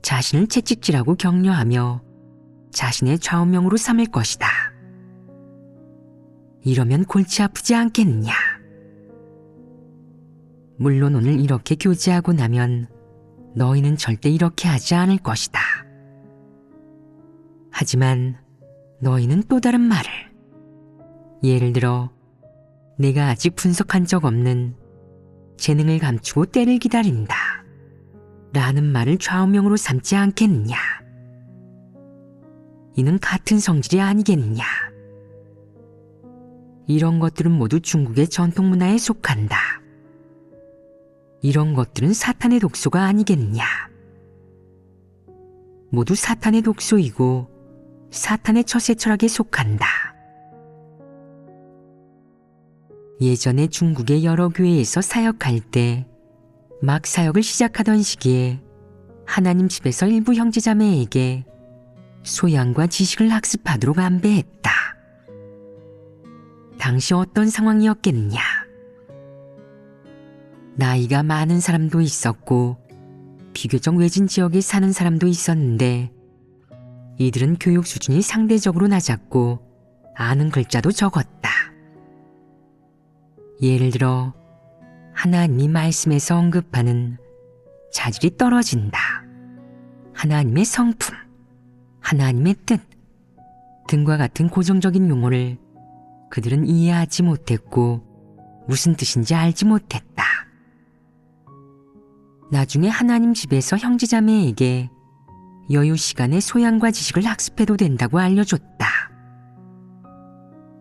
자신을 채찍질하고 격려하며 자신의 좌우명으로 삼을 것이다. 이러면 골치 아프지 않겠느냐? 물론 오늘 이렇게 교제하고 나면 너희는 절대 이렇게 하지 않을 것이다. 하지만 너희는 또 다른 말을, 예를 들어 내가 아직 분석한 적 없는 재능을 감추고 때를 기다린다 라는 말을 좌우명으로 삼지 않겠느냐? 이는 같은 성질이 아니겠느냐? 이런 것들은 모두 중국의 전통 문화에 속한다. 이런 것들은 사탄의 독소가 아니겠느냐? 모두 사탄의 독소이고 사탄의 처세 철학에 속한다. 예전에 중국의 여러 교회에서 사역할 때 막 사역을 시작하던 시기에 하나님 집에서 일부 형제자매에게 소양과 지식을 학습하도록 안배했다. 당시 어떤 상황이었겠느냐? 나이가 많은 사람도 있었고 비교적 외진 지역에 사는 사람도 있었는데 이들은 교육 수준이 상대적으로 낮았고 아는 글자도 적었다. 예를 들어 하나님이 말씀에서 언급하는 자질이 떨어진다, 하나님의 성품, 하나님의 뜻 등과 같은 고정적인 용어를 그들은 이해하지 못했고 무슨 뜻인지 알지 못했다. 나중에 하나님 집에서 형제자매에게 여유 시간에 소양과 지식을 학습해도 된다고 알려줬다.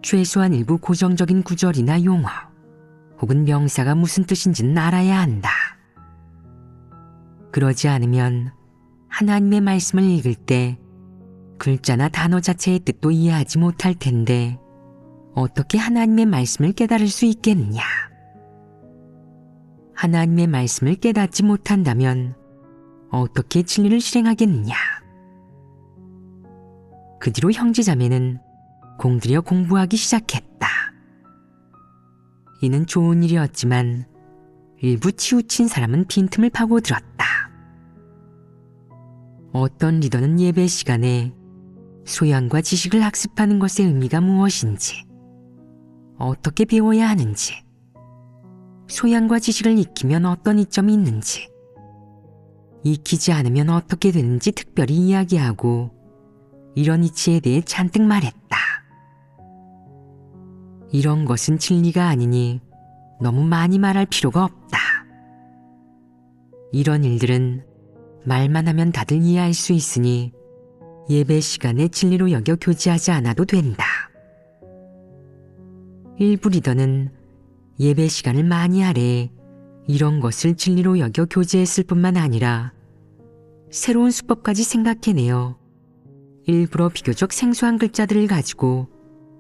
최소한 일부 고정적인 구절이나 용어 혹은 명사가 무슨 뜻인지는 알아야 한다. 그러지 않으면 하나님의 말씀을 읽을 때 글자나 단어 자체의 뜻도 이해하지 못할 텐데 어떻게 하나님의 말씀을 깨달을 수 있겠느냐? 하나님의 말씀을 깨닫지 못한다면 어떻게 진리를 실행하겠느냐. 그 뒤로 형제자매는 공들여 공부하기 시작했다. 이는 좋은 일이었지만 일부 치우친 사람은 빈틈을 파고들었다. 어떤 리더는 예배 시간에 소양과 지식을 학습하는 것의 의미가 무엇인지, 어떻게 배워야 하는지, 소양과 지식을 익히면 어떤 이점이 있는지, 익히지 않으면 어떻게 되는지 특별히 이야기하고 이런 이치에 대해 잔뜩 말했다. 이런 것은 진리가 아니니 너무 많이 말할 필요가 없다. 이런 일들은 말만 하면 다들 이해할 수 있으니 예배 시간에 진리로 여겨 교제하지 않아도 된다. 일부 리더는 예배 시간을 많이 할애 이런 것을 진리로 여겨 교제했을 뿐만 아니라 새로운 수법까지 생각해내어 일부러 비교적 생소한 글자들을 가지고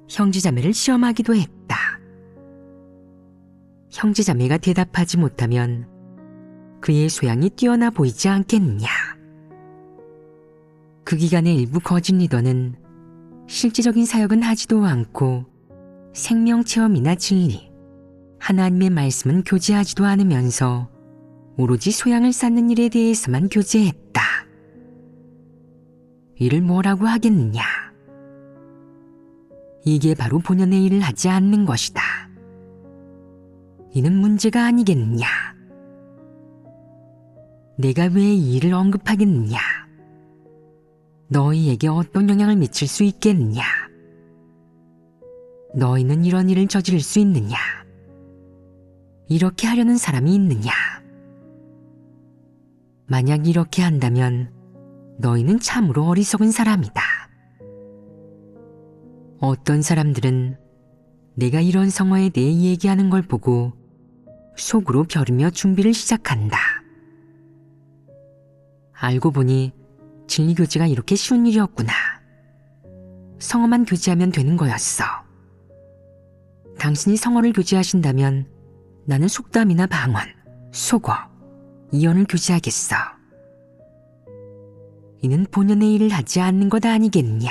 형제자매를 시험하기도 했다. 형제자매가 대답하지 못하면 그의 소양이 뛰어나 보이지 않겠느냐. 그 기간의 일부 거짓 리더는 실제적인 사역은 하지도 않고 생명체험이나 진리, 하나님의 말씀은 교제하지도 않으면서 오로지 소양을 쌓는 일에 대해서만 교제했다. 이를 뭐라고 하겠느냐. 이게 바로 본연의 일을 하지 않는 것이다. 이는 문제가 아니겠느냐. 내가 왜 이 일을 언급하겠느냐. 너희에게 어떤 영향을 미칠 수 있겠느냐. 너희는 이런 일을 저지를 수 있느냐. 이렇게 하려는 사람이 있느냐. 만약 이렇게 한다면 너희는 참으로 어리석은 사람이다. 어떤 사람들은 내가 이런 성어에 대해 얘기하는 걸 보고 속으로 벼르며 준비를 시작한다. 알고 보니 진리교제가 이렇게 쉬운 일이었구나. 성어만 교제하면 되는 거였어. 당신이 성어를 교제하신다면 나는 속담이나 방언, 속어, 이언을 교제하겠어. 이는 본연의 일을 하지 않는 것 아니겠느냐.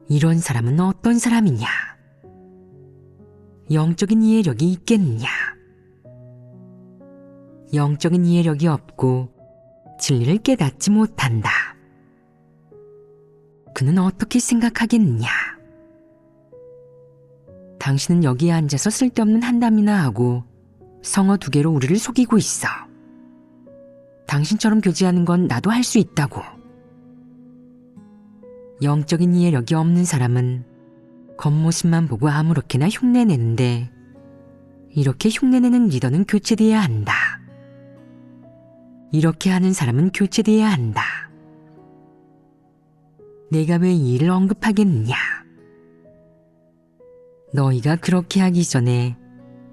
이런 사람은 어떤 사람이냐. 영적인 이해력이 있겠느냐. 영적인 이해력이 없고 진리를 깨닫지 못한다. 그는 어떻게 생각하겠느냐. 당신은 여기에 앉아서 쓸데없는 한담이나 하고 성어 2개로 우리를 속이고 있어. 당신처럼 교제하는 건 나도 할 수 있다고. 영적인 이해력이 없는 사람은 겉모습만 보고 아무렇게나 흉내내는데 이렇게 흉내내는 리더는 교체돼야 한다. 이렇게 하는 사람은 교체돼야 한다. 내가 왜 이 일을 언급하겠느냐. 너희가 그렇게 하기 전에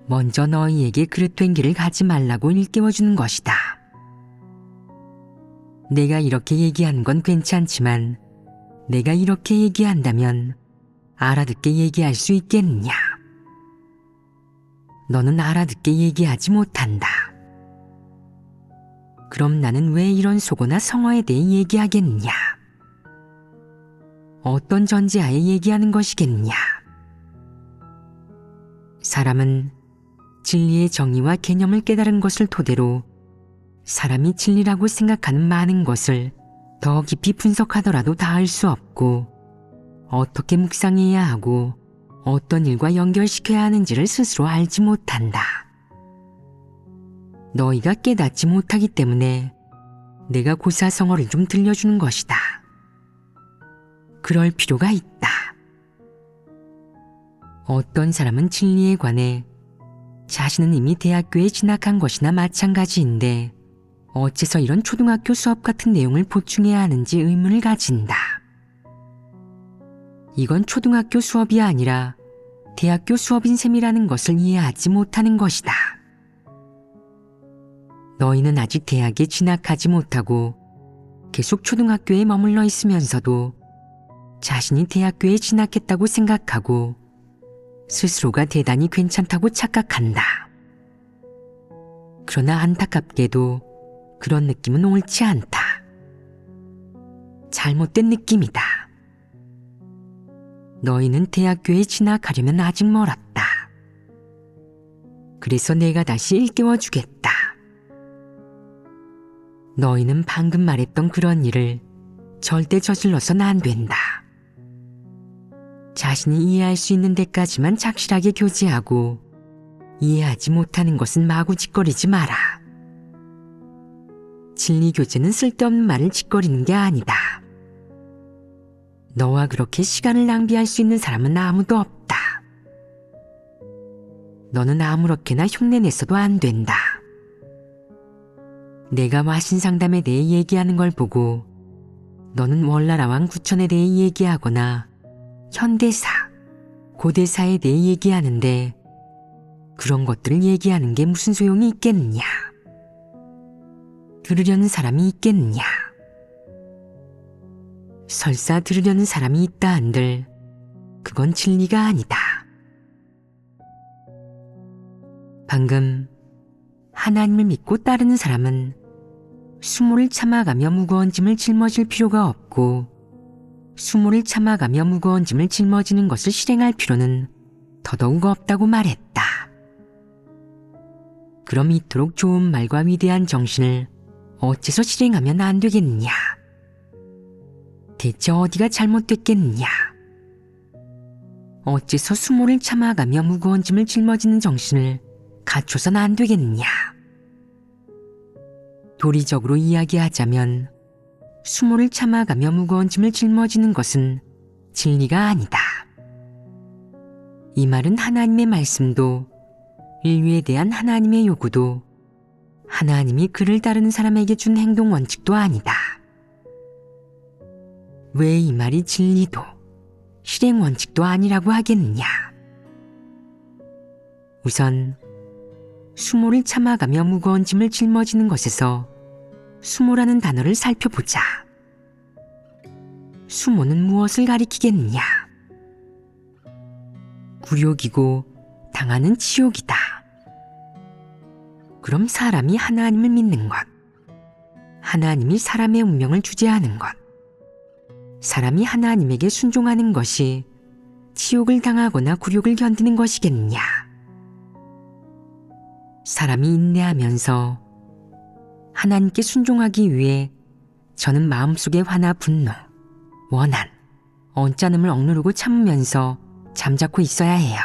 먼저 너희에게 그릇된 길을 가지 말라고 일깨워주는 것이다. 내가 이렇게 얘기하는 건 괜찮지만 내가 이렇게 얘기한다면 알아듣게 얘기할 수 있겠느냐. 너는 알아듣게 얘기하지 못한다. 그럼 나는 왜 이런 속어나 성어에 대해 얘기하겠느냐. 어떤 전제하에 얘기하는 것이겠느냐. 사람은 진리의 정의와 개념을 깨달은 것을 토대로 사람이 진리라고 생각하는 많은 것을 더 깊이 분석하더라도 다 알 수 없고 어떻게 묵상해야 하고 어떤 일과 연결시켜야 하는지를 스스로 알지 못한다. 너희가 깨닫지 못하기 때문에 내가 고사성어를 좀 들려주는 것이다. 그럴 필요가 있다. 어떤 사람은 진리에 관해 자신은 이미 대학교에 진학한 것이나 마찬가지인데 어째서 이런 초등학교 수업 같은 내용을 보충해야 하는지 의문을 가진다. 이건 초등학교 수업이 아니라 대학교 수업인 셈이라는 것을 이해하지 못하는 것이다. 너희는 아직 대학에 진학하지 못하고 계속 초등학교에 머물러 있으면서도 자신이 대학교에 진학했다고 생각하고 스스로가 대단히 괜찮다고 착각한다. 그러나 안타깝게도 그런 느낌은 옳지 않다. 잘못된 느낌이다. 너희는 대학교에 진학하려면 아직 멀었다. 그래서 내가 다시 일깨워주겠다. 너희는 방금 말했던 그런 일을 절대 저질러서는 안 된다. 자신이 이해할 수 있는 데까지만 착실하게 교제하고 이해하지 못하는 것은 마구 짓거리지 마라. 진리 교제는 쓸데없는 말을 짓거리는 게 아니다. 너와 그렇게 시간을 낭비할 수 있는 사람은 아무도 없다. 너는 아무렇게나 흉내냈어도 안 된다. 내가 와신 상담에 대해 얘기하는 걸 보고 너는 월나라왕 구천에 대해 얘기하거나 현대사, 고대사에 대해 얘기하는데 그런 것들을 얘기하는 게 무슨 소용이 있겠느냐? 들으려는 사람이 있겠느냐? 설사 들으려는 사람이 있다 한들 그건 진리가 아니다. 방금 하나님을 믿고 따르는 사람은 수모를 참아가며 무거운 짐을 짊어질 필요가 없고 수모를 참아가며 무거운 짐을 짊어지는 것을 실행할 필요는 더더욱 없다고 말했다. 그럼 이토록 좋은 말과 위대한 정신을 어째서 실행하면 안 되겠느냐? 대체 어디가 잘못됐겠느냐? 어째서 수모를 참아가며 무거운 짐을 짊어지는 정신을 갖춰선 안 되겠느냐? 도리적으로 이야기하자면 수모를 참아가며 무거운 짐을 짊어지는 것은 진리가 아니다. 이 말은 하나님의 말씀도 인류에 대한 하나님의 요구도 하나님이 그를 따르는 사람에게 준 행동 원칙도 아니다. 왜 이 말이 진리도 실행 원칙도 아니라고 하겠느냐? 우선 수모를 참아가며 무거운 짐을 짊어지는 것에서 수모라는 단어를 살펴보자. 수모는 무엇을 가리키겠느냐? 굴욕이고 당하는 치욕이다. 그럼 사람이 하나님을 믿는 것, 하나님이 사람의 운명을 주재하는 것, 사람이 하나님에게 순종하는 것이 치욕을 당하거나 굴욕을 견디는 것이겠느냐? 사람이 인내하면서 하나님께 순종하기 위해 저는 마음속에 화나 분노, 원한, 언짢음을 억누르고 참으면서 잠자코 있어야 해요.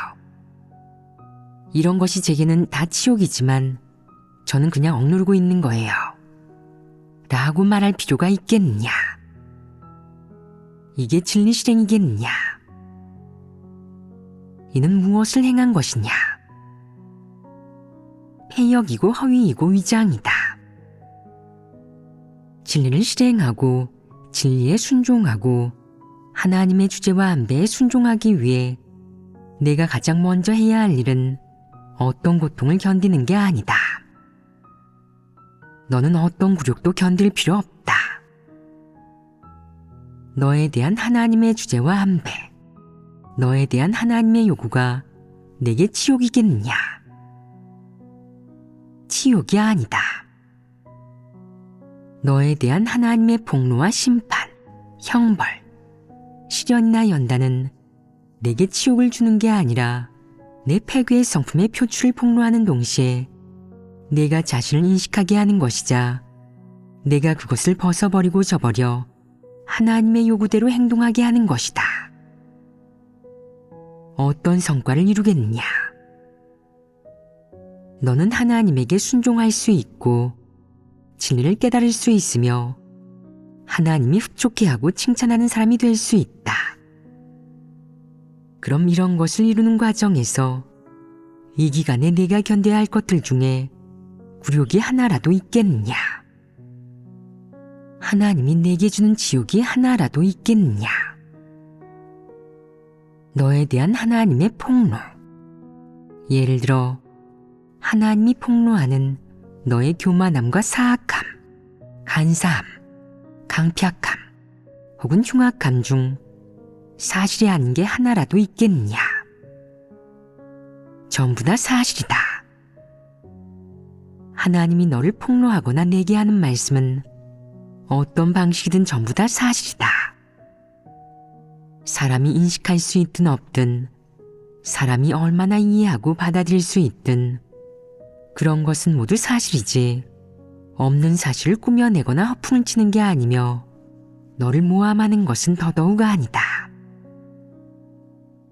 이런 것이 제게는 다 치욕이지만 저는 그냥 억누르고 있는 거예요. 라고 말할 필요가 있겠느냐? 이게 진리 실행이겠느냐? 이는 무엇을 행한 것이냐? 폐역이고 허위이고 위장이다. 진리를 실행하고 진리에 순종하고 하나님의 주제와 안배에 순종하기 위해 내가 가장 먼저 해야 할 일은 어떤 고통을 견디는 게 아니다. 너는 어떤 굴욕도 견딜 필요 없다. 너에 대한 하나님의 주제와 안배, 너에 대한 하나님의 요구가 내게 치욕이겠느냐? 치욕이 아니다. 너에 대한 하나님의 폭로와 심판, 형벌, 시련이나 연단은 내게 치욕을 주는 게 아니라 내 패괴의 성품의 표출을 폭로하는 동시에 내가 자신을 인식하게 하는 것이자 내가 그것을 벗어버리고 저버려 하나님의 요구대로 행동하게 하는 것이다. 어떤 성과를 이루겠느냐? 너는 하나님에게 순종할 수 있고 진리를 깨달을 수 있으며 하나님이 흡족해하고 칭찬하는 사람이 될 수 있다. 그럼 이런 것을 이루는 과정에서 이 기간에 내가 견뎌야 할 것들 중에 굴욕이 하나라도 있겠느냐? 하나님이 내게 주는 지옥이 하나라도 있겠느냐? 너에 대한 하나님의 폭로. 예를 들어 하나님이 폭로하는 너의 교만함과 사악함, 간사함, 강팍함 혹은 흉악함 중 사실이 아닌 게 하나라도 있겠느냐? 전부 다 사실이다. 하나님이 너를 폭로하거나 내게 하는 말씀은 어떤 방식이든 전부 다 사실이다. 사람이 인식할 수 있든 없든, 사람이 얼마나 이해하고 받아들일 수 있든, 그런 것은 모두 사실이지 없는 사실을 꾸며내거나 허풍을 치는 게 아니며 너를 모함하는 것은 더더욱 아니다.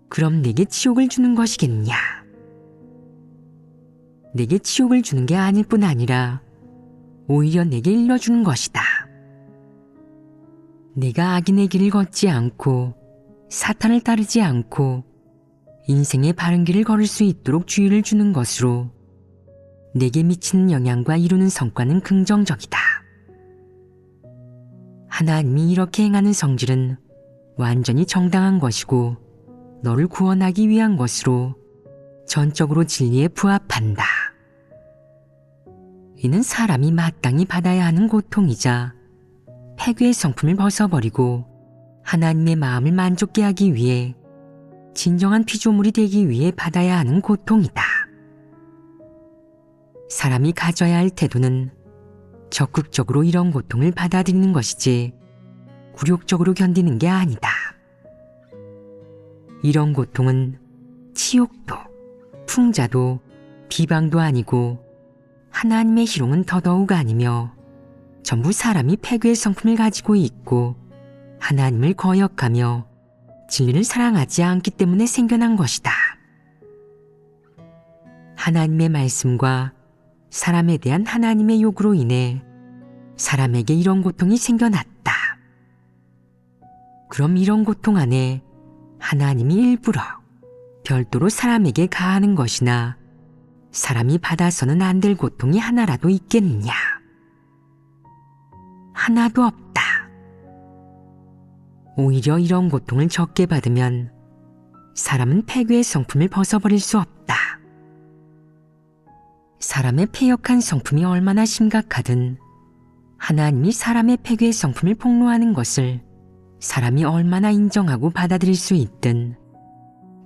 그럼 내게 치욕을 주는 것이겠냐? 내게 치욕을 주는 게 아닐 뿐 아니라 오히려 내게 일러주는 것이다. 내가 악인의 길을 걷지 않고 사탄을 따르지 않고 인생의 바른 길을 걸을 수 있도록 주의를 주는 것으로 내게 미치는 영향과 이루는 성과는 긍정적이다. 하나님이 이렇게 행하는 성질은 완전히 정당한 것이고 너를 구원하기 위한 것으로 전적으로 진리에 부합한다. 이는 사람이 마땅히 받아야 하는 고통이자 폐괴의 성품을 벗어버리고 하나님의 마음을 만족케 하기 위해 진정한 피조물이 되기 위해 받아야 하는 고통이다. 사람이 가져야 할 태도는 적극적으로 이런 고통을 받아들이는 것이지 굴욕적으로 견디는 게 아니다. 이런 고통은 치욕도 풍자도 비방도 아니고 하나님의 희롱은 더더욱 아니며 전부 사람이 폐괴의 성품을 가지고 있고 하나님을 거역하며 진리를 사랑하지 않기 때문에 생겨난 것이다. 하나님의 말씀과 사람에 대한 하나님의 요구로 인해 사람에게 이런 고통이 생겨났다. 그럼 이런 고통 안에 하나님이 일부러 별도로 사람에게 가하는 것이나 사람이 받아서는 안 될 고통이 하나라도 있겠느냐? 하나도 없다. 오히려 이런 고통을 적게 받으면 사람은 폐괴의 성품을 벗어버릴 수 없다. 사람의 패역한 성품이 얼마나 심각하든 하나님이 사람의 폐괴의 성품을 폭로하는 것을 사람이 얼마나 인정하고 받아들일 수 있든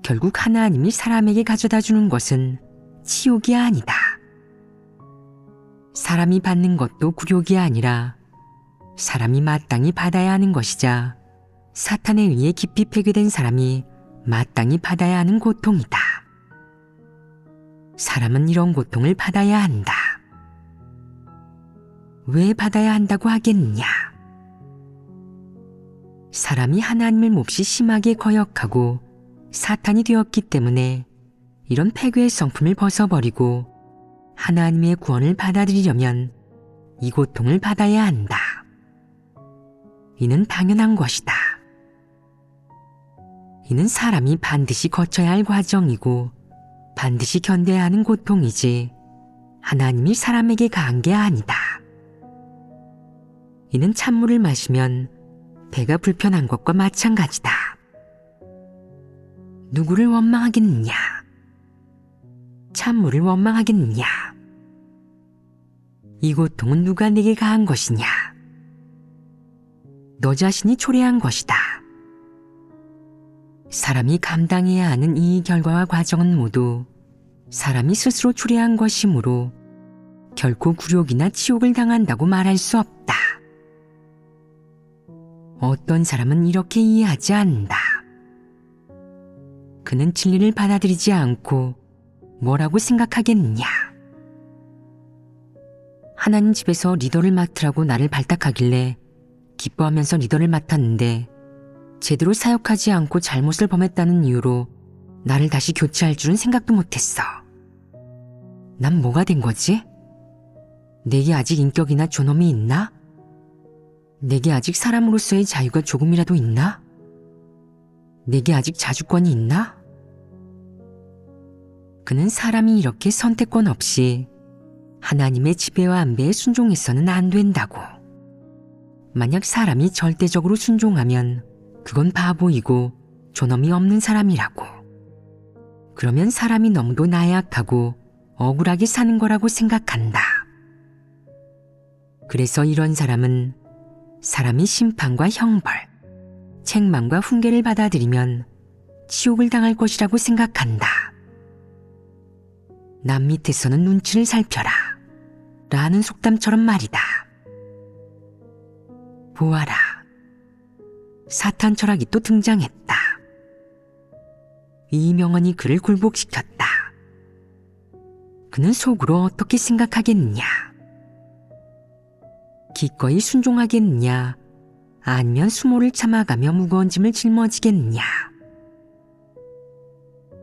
결국 하나님이 사람에게 가져다 주는 것은 치욕이 아니다. 사람이 받는 것도 굴욕이 아니라 사람이 마땅히 받아야 하는 것이자 사탄에 의해 깊이 폐괴된 사람이 마땅히 받아야 하는 고통이다. 사람은 이런 고통을 받아야 한다. 왜 받아야 한다고 하겠느냐? 사람이 하나님을 몹시 심하게 거역하고 사탄이 되었기 때문에 이런 폐괴의 성품을 벗어버리고 하나님의 구원을 받아들이려면 이 고통을 받아야 한다. 이는 당연한 것이다. 이는 사람이 반드시 거쳐야 할 과정이고 반드시 견뎌야 하는 고통이지 하나님이 사람에게 가한 게 아니다. 이는 찬물을 마시면 배가 불편한 것과 마찬가지다. 누구를 원망하겠느냐? 찬물을 원망하겠느냐? 이 고통은 누가 내게 가한 것이냐? 너 자신이 초래한 것이다. 사람이 감당해야 하는 이 결과와 과정은 모두 사람이 스스로 초래한 것이므로 결코 굴욕이나 치욕을 당한다고 말할 수 없다. 어떤 사람은 이렇게 이해하지 않는다. 그는 진리를 받아들이지 않고 뭐라고 생각하겠느냐? 하나님 집에서 리더를 맡으라고 나를 발탁하길래 기뻐하면서 리더를 맡았는데 제대로 사역하지 않고 잘못을 범했다는 이유로 나를 다시 교체할 줄은 생각도 못했어. 난 뭐가 된 거지? 내게 아직 인격이나 존엄이 있나? 내게 아직 사람으로서의 자유가 조금이라도 있나? 내게 아직 자주권이 있나? 그는 사람이 이렇게 선택권 없이 하나님의 지배와 안배에 순종해서는 안 된다고. 만약 사람이 절대적으로 순종하면 그건 바보이고 존엄이 없는 사람이라고. 그러면 사람이 너무도 나약하고 억울하게 사는 거라고 생각한다. 그래서 이런 사람은 사람이 심판과 형벌, 책망과 훈계를 받아들이면 치욕을 당할 것이라고 생각한다. 남 밑에서는 눈치를 살펴라. 라는 속담처럼 말이다. 보아라. 사탄 철학이 또 등장했다. 이명헌이 그를 굴복시켰다. 그는 속으로 어떻게 생각하겠느냐? 기꺼이 순종하겠느냐? 아니면 수모를 참아가며 무거운 짐을 짊어지겠느냐?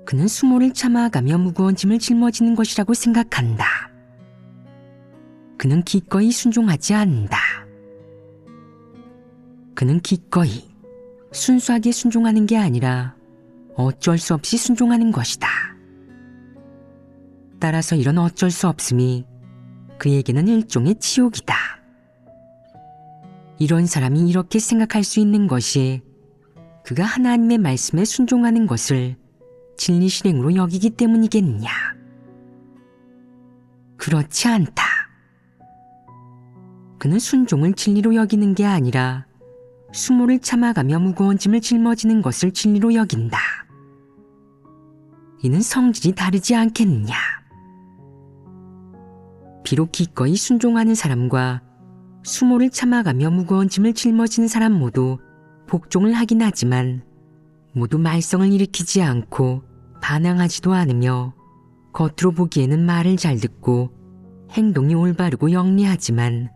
그는 수모를 참아가며 무거운 짐을 짊어지는 것이라고 생각한다. 그는 기꺼이 순종하지 않는다. 그는 기꺼이 순수하게 순종하는 게 아니라 어쩔 수 없이 순종하는 것이다. 따라서 이런 어쩔 수 없음이 그에게는 일종의 치욕이다. 이런 사람이 이렇게 생각할 수 있는 것이 그가 하나님의 말씀에 순종하는 것을 진리 실행으로 여기기 때문이겠느냐? 그렇지 않다. 그는 순종을 진리로 여기는 게 아니라 수모를 참아가며 무거운 짐을 짊어지는 것을 진리로 여긴다. 이는 성질이 다르지 않겠느냐? 비록 기꺼이 순종하는 사람과 수모를 참아가며 무거운 짐을 짊어지는 사람 모두 복종을 하긴 하지만 모두 말썽을 일으키지 않고 반항하지도 않으며 겉으로 보기에는 말을 잘 듣고 행동이 올바르고 영리하지만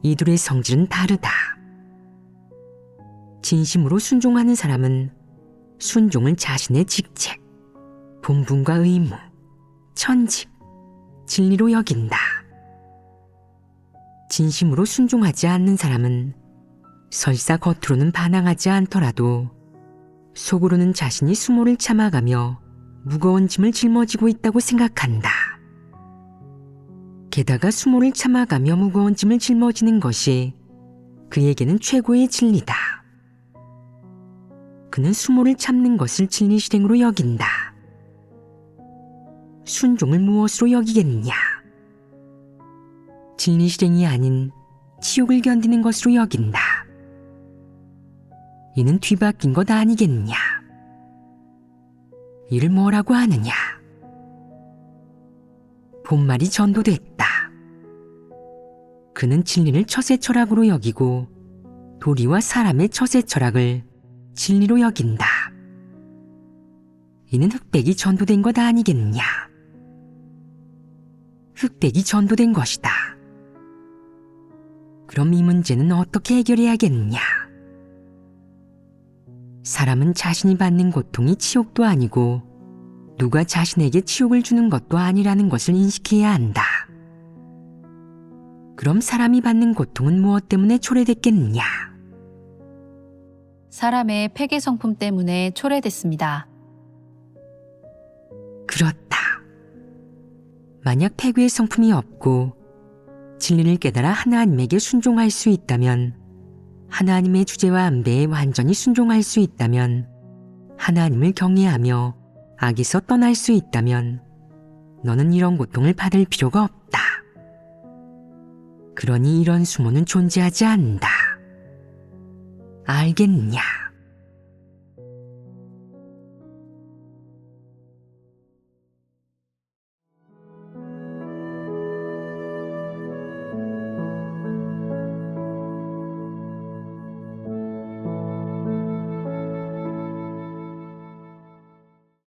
이들의 성질은 다르다. 진심으로 순종하는 사람은 순종을 자신의 직책, 본분과 의무, 천직, 진리로 여긴다. 진심으로 순종하지 않는 사람은 설사 겉으로는 반항하지 않더라도 속으로는 자신이 수모를 참아가며 무거운 짐을 짊어지고 있다고 생각한다. 게다가 수모를 참아가며 무거운 짐을 짊어지는 것이 그에게는 최고의 진리다. 그는 수모를 참는 것을 진리 실행으로 여긴다. 순종을 무엇으로 여기겠느냐? 진리 실행이 아닌 치욕을 견디는 것으로 여긴다. 이는 뒤바뀐 것 아니겠느냐? 이를 뭐라고 하느냐? 본말이 전도됐다. 그는 진리를 처세 철학으로 여기고 도리와 사람의 처세 철학을 진리로 여긴다. 이는 흑백이 전도된 것 아니겠느냐? 흑백이 전도된 것이다. 그럼 이 문제는 어떻게 해결해야겠느냐? 사람은 자신이 받는 고통이 치욕도 아니고 누가 자신에게 치욕을 주는 것도 아니라는 것을 인식해야 한다. 그럼 사람이 받는 고통은 무엇 때문에 초래됐겠느냐? 사람의 폐괴 성품 때문에 초래됐습니다. 그렇다. 만약 폐괴의 성품이 없고 진리를 깨달아 하나님에게 순종할 수 있다면, 하나님의 주제와 안배에 완전히 순종할 수 있다면, 하나님을 경외하며 악에서 떠날 수 있다면 너는 이런 고통을 받을 필요가 없다. 그러니 이런 수모는 존재하지 않는다. 알겠느냐?